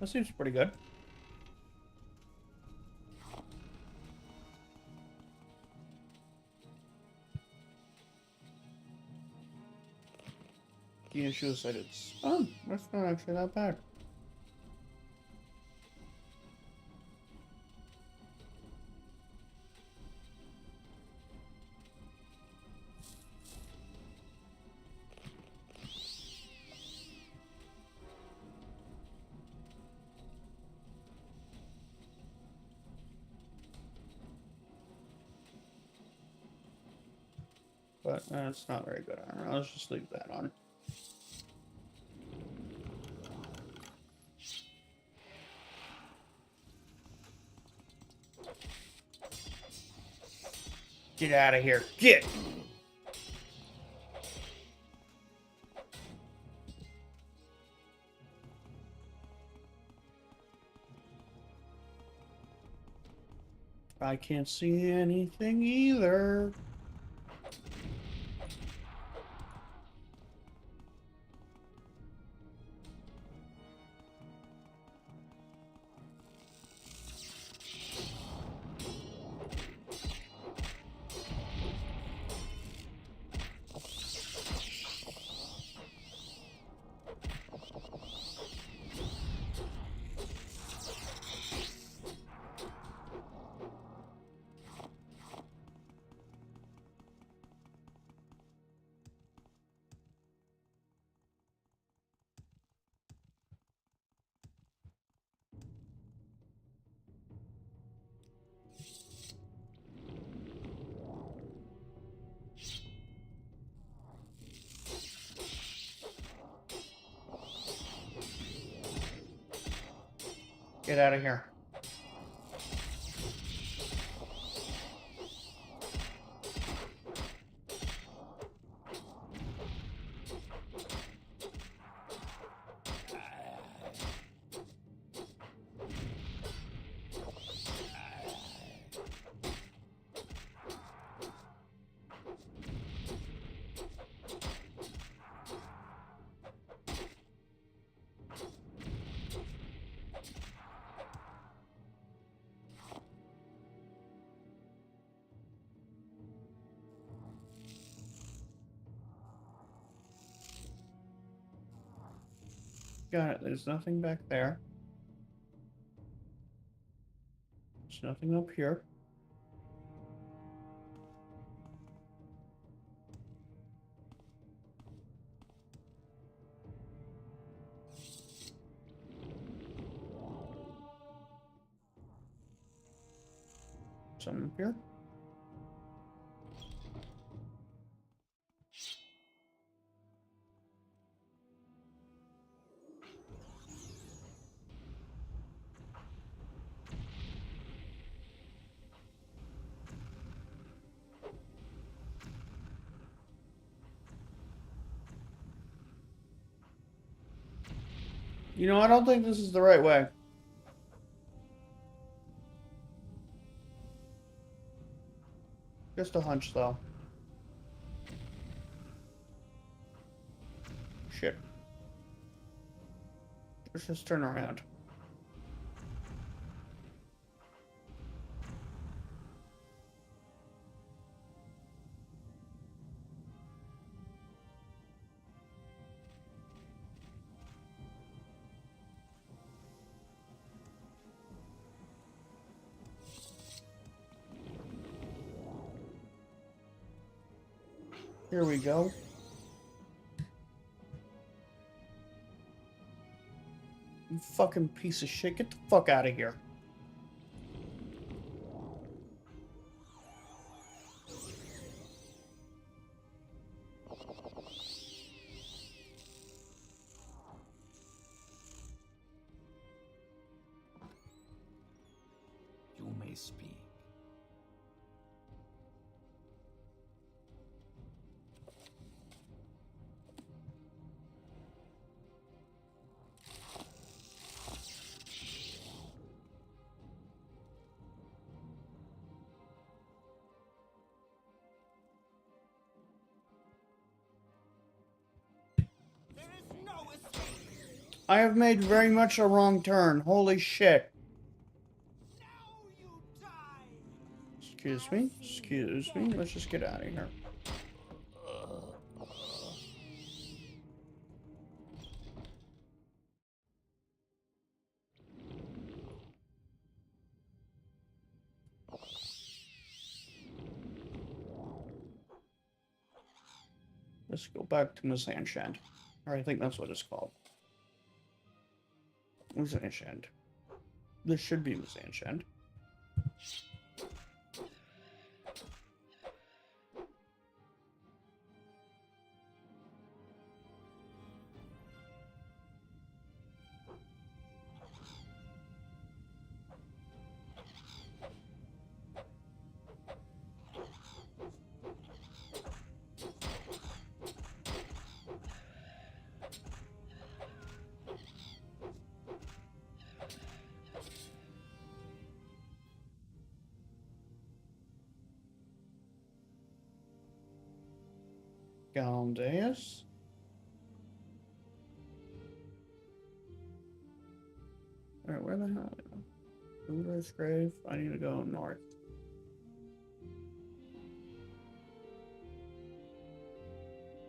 That seems pretty good. The issue is that it's... Oh, that's not actually that bad. But it's not very good armor. Let's just leave that on. Get out of here. Get! I can't see anything either. Get out of here. Got it. There's nothing back there. There's nothing up here. Something up here. You know, I don't think this is the right way. Just a hunch, though. Shit. Let's just turn around. Here we go. You fucking piece of shit. Get the fuck out of here. You may speak. I have made very much a wrong turn. Holy shit. Excuse me. Excuse me. Let's just get out of here. Let's go back to Mizanshand. Or I think that's what it's called. Mizanshand. This should be Mizanshand. Galdeus. Alright, where the hell? Uber's grave. I need to go north.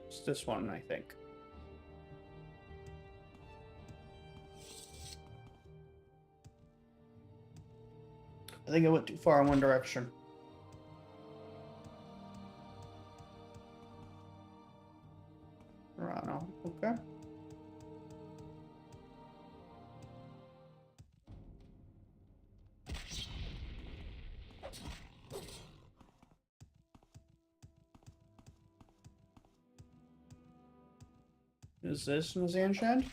It's this one, I think. I think I went too far in one direction. Toronto, okay. Is this in the sand shed?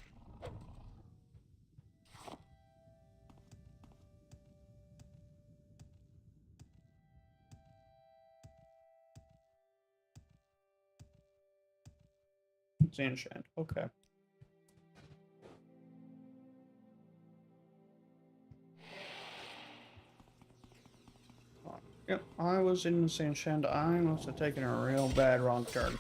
Sand shed, okay. Yep, I was in the sand shed. I must have taken a real bad wrong turn.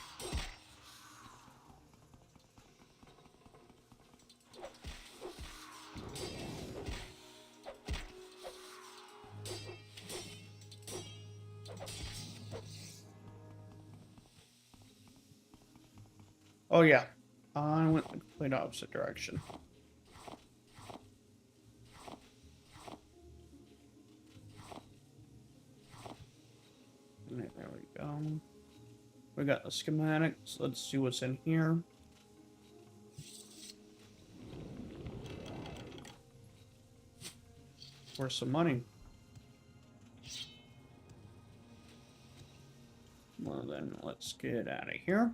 Oh yeah, I went the complete opposite direction. There we go. We got the schematics. Let's see what's in here. Where's some money? Well then, let's get out of here.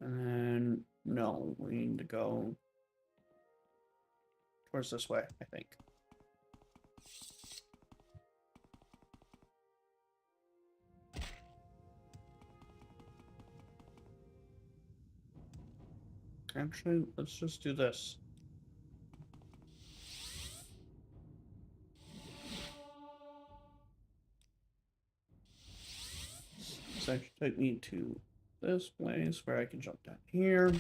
And then, no, we need to go towards this way, I think. Actually, let's just do this. So that should take me to this place where I can jump down here.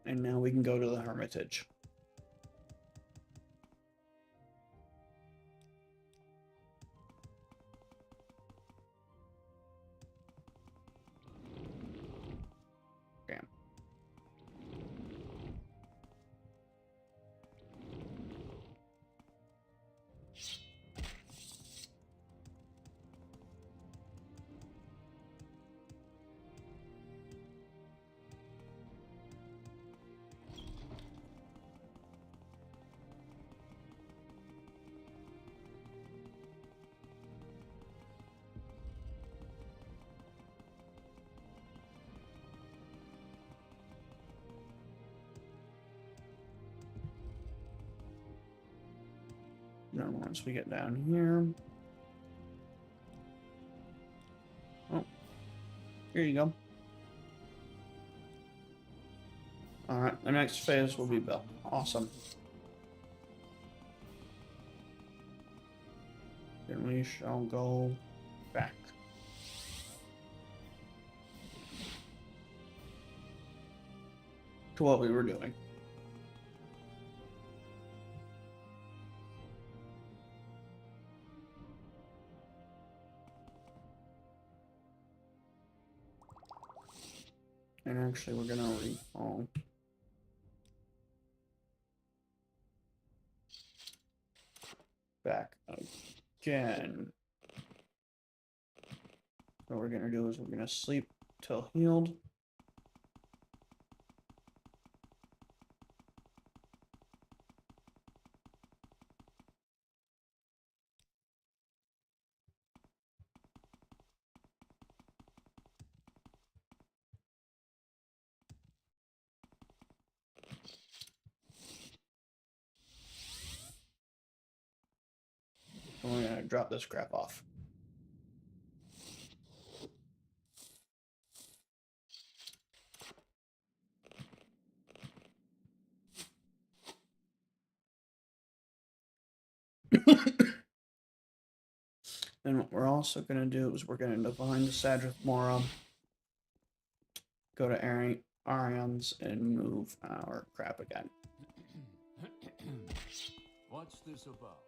And now we can go to the Hermitage. Damn. Now, once we get down here. Oh, here you go. Alright, the next phase will be built. Awesome. Then we shall go back. To what we were doing. And actually, we're gonna recall. Back again. What we're gonna do is we're gonna sleep till healed. And we're gonna drop this crap off. And what we're also going to do is we're going to divine the Sag with Mora, go to Arians, and move our crap again. What's this about?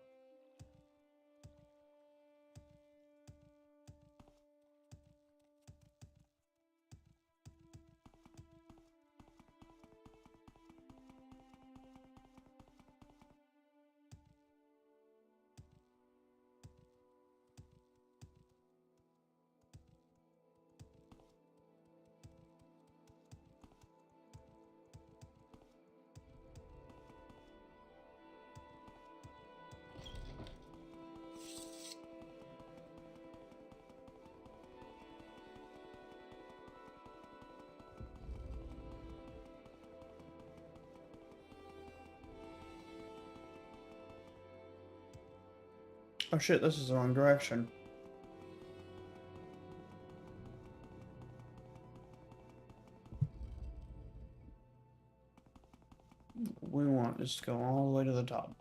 Oh shit, this is the wrong direction. What we want is to go all the way to the top.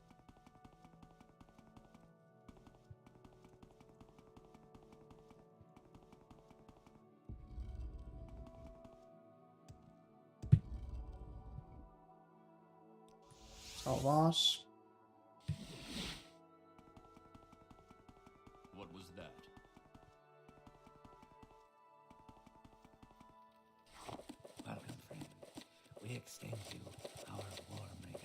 Oh, boss. What was that? Welcome, friend. We extend you our warm regard.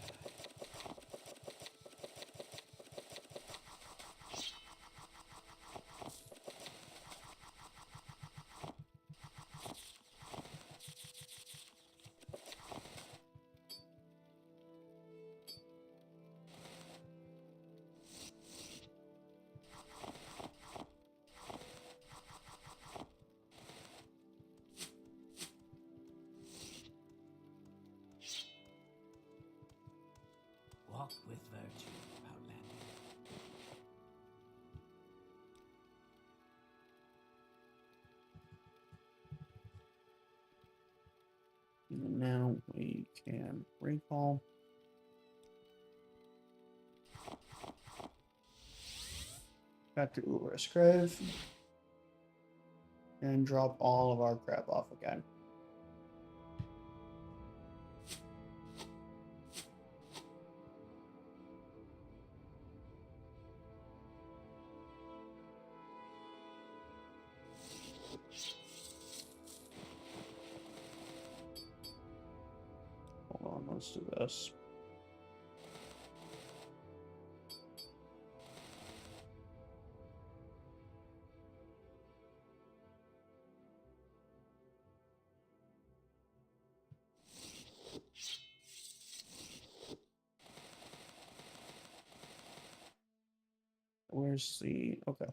Walk with virtue, Outlander. And now we can recall. Back to Ulrich Grave. And drop all of our crap off again. Hold on, let's do this. Where's the... Okay.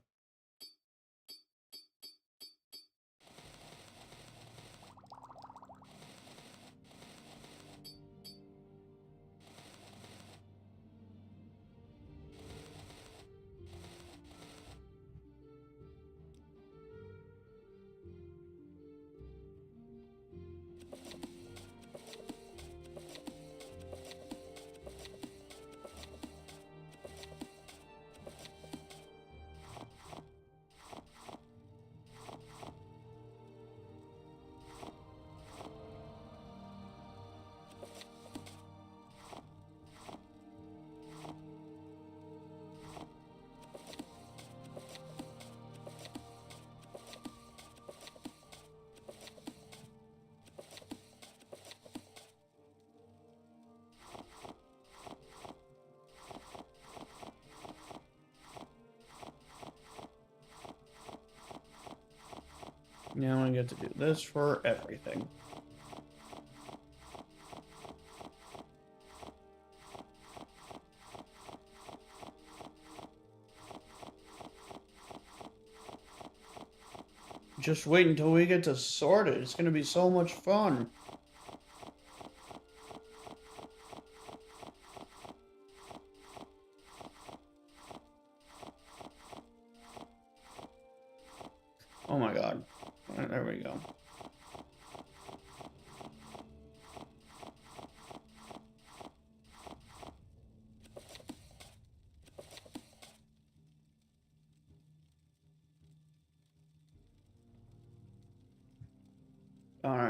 Now I get to do this for everything. Just wait until we get to sort it. It's gonna be so much fun. Oh my god. There we go.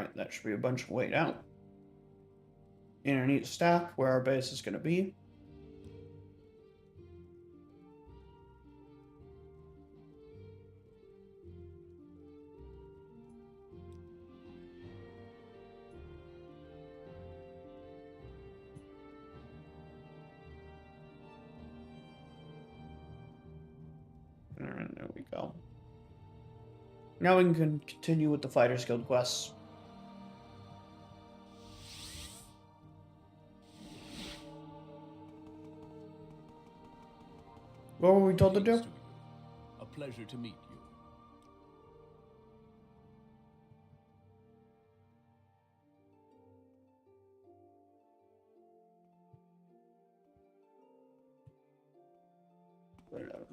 Alright, that should be a bunch of way down. In a neat stack where our base is going to be. And there we go. Now we can continue with the Fighters Guild quests. What were we told to do? Greetings to you. A pleasure to meet you. Whatever.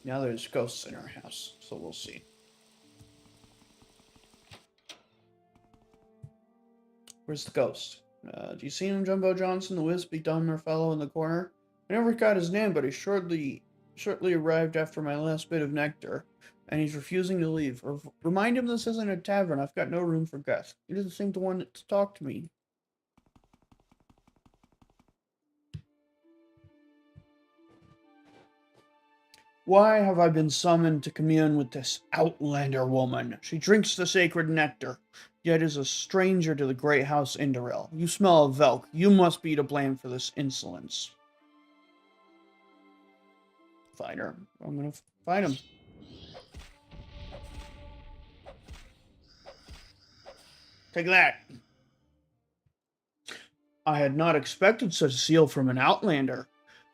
Now there's ghosts in our house, so we'll see. Where's the ghost? Do you see him, Jumbo Johnson, the wispy, dumber fellow in the corner? I never got his name, but he shortly arrived after my last bit of nectar, and he's refusing to leave. Remind him this isn't a tavern. I've got no room for guests. He doesn't seem to want to talk to me. Why have I been summoned to commune with this outlander woman? She drinks the sacred nectar, yet is a stranger to the great house Indoril. You smell of Velk. You must be to blame for this insolence. Find her. I'm gonna find him. Take that. I had not expected such zeal from an outlander.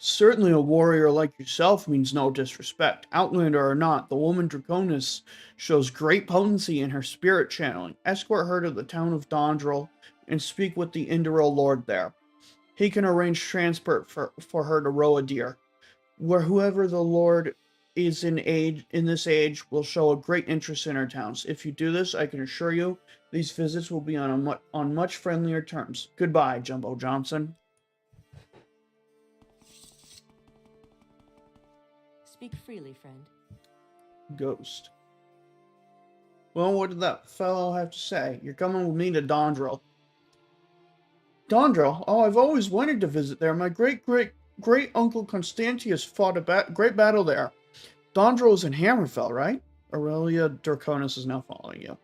Certainly a warrior like yourself means no disrespect. Outlander or not, the woman Draconis shows great potency in her spirit channeling. Escort her to the town of Dondril and speak with the Indoril lord there. He can arrange transport for her to Roadir, where whoever the lord is in this age will show a great interest in our towns. If you do this, I can assure you, these visits will be on much friendlier terms. Goodbye, Jumbo Johnson. Speak freely, friend. Ghost. Well, what did that fellow have to say? You're coming with me to Dondril. Dondril? Oh, I've always wanted to visit there. My great-uncle Constantius fought a great battle there. Dondril is in Hammerfell, right? Aurelia Draconis is now following you.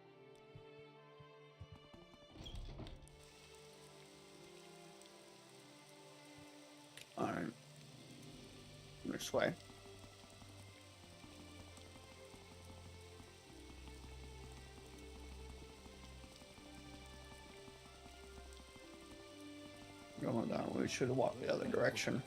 Alright. This way. Going down, we should have walked the other direction.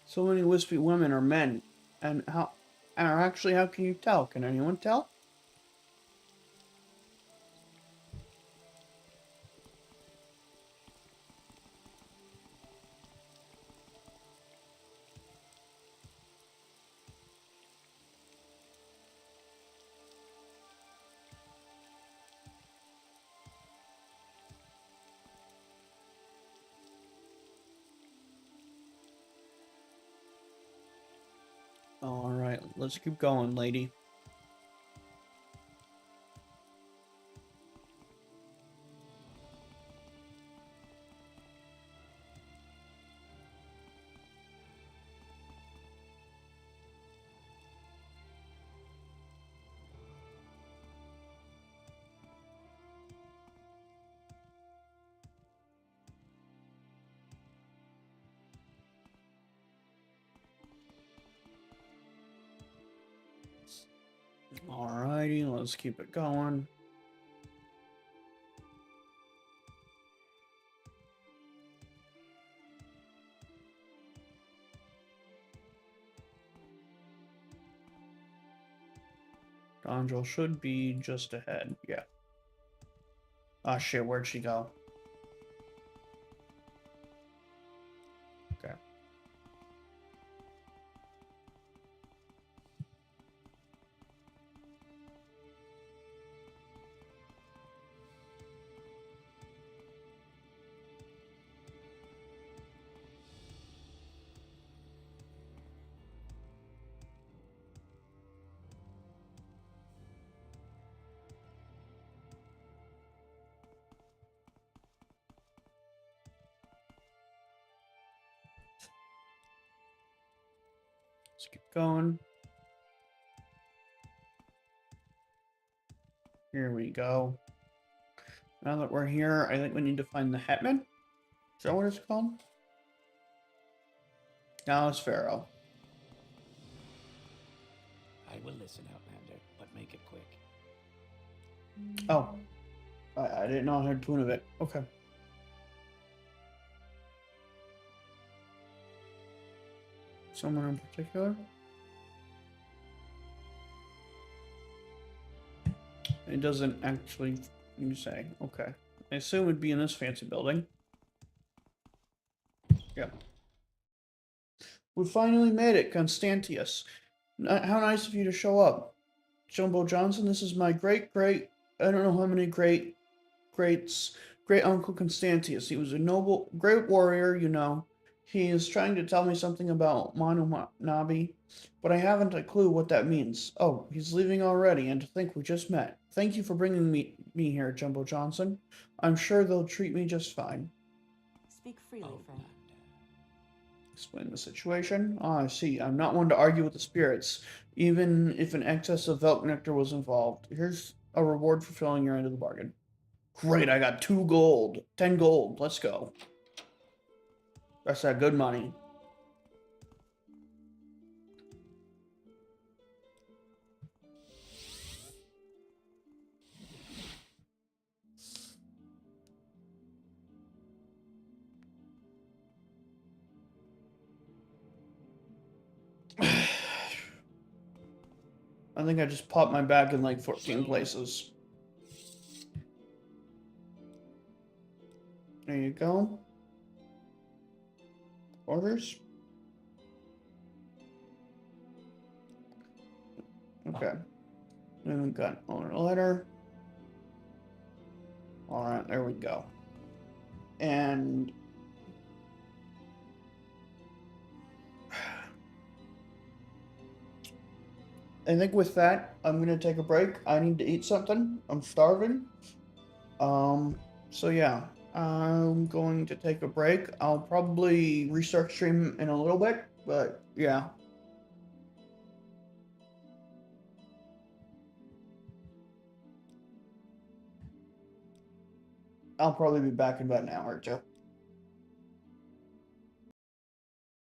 So many wispy women are men, and how can you tell? Can anyone tell? Alright, let's keep going, lady. Alrighty, let's keep it going. Dondril should be just ahead, yeah. Oh shit, where'd she go? Okay. Let's keep going. Here we go. Now that we're here, I think we need to find the Hetman. Is that what it's called? Now it's Pharaoh. I will listen, Outlander, but make it quick. Oh. I didn't know I had tune of it. Okay. Someone in particular? It doesn't actually you say. Okay. I assume it'd be in this fancy building. Yep. We finally made it, Constantius. How nice of you to show up. Jumbo Johnson, this is my I don't know how many great uncle Constantius. He was a noble, great warrior, you know. He is trying to tell me something about Mononabi, but I haven't a clue what that means. Oh, he's leaving already, and to think we just met. Thank you for bringing me here, Jumbo Johnson. I'm sure they'll treat me just fine. Speak freely, friend. Outlander. Explain the situation. Ah, I see. I'm not one to argue with the spirits, even if an excess of Velk nectar was involved. Here's a reward for filling your end of the bargain. Great, I got 2 gold. 10 gold. Let's go. That's that good money. I think I just popped my back in like 14 places. There you go. Orders. Okay. Then we got owner letter. Alright, there we go. And I think with that, I'm gonna take a break. I need to eat something. I'm starving. So yeah, I'm going to take a break. I'll probably restart stream in a little bit, but yeah. I'll probably be back in about an hour or two.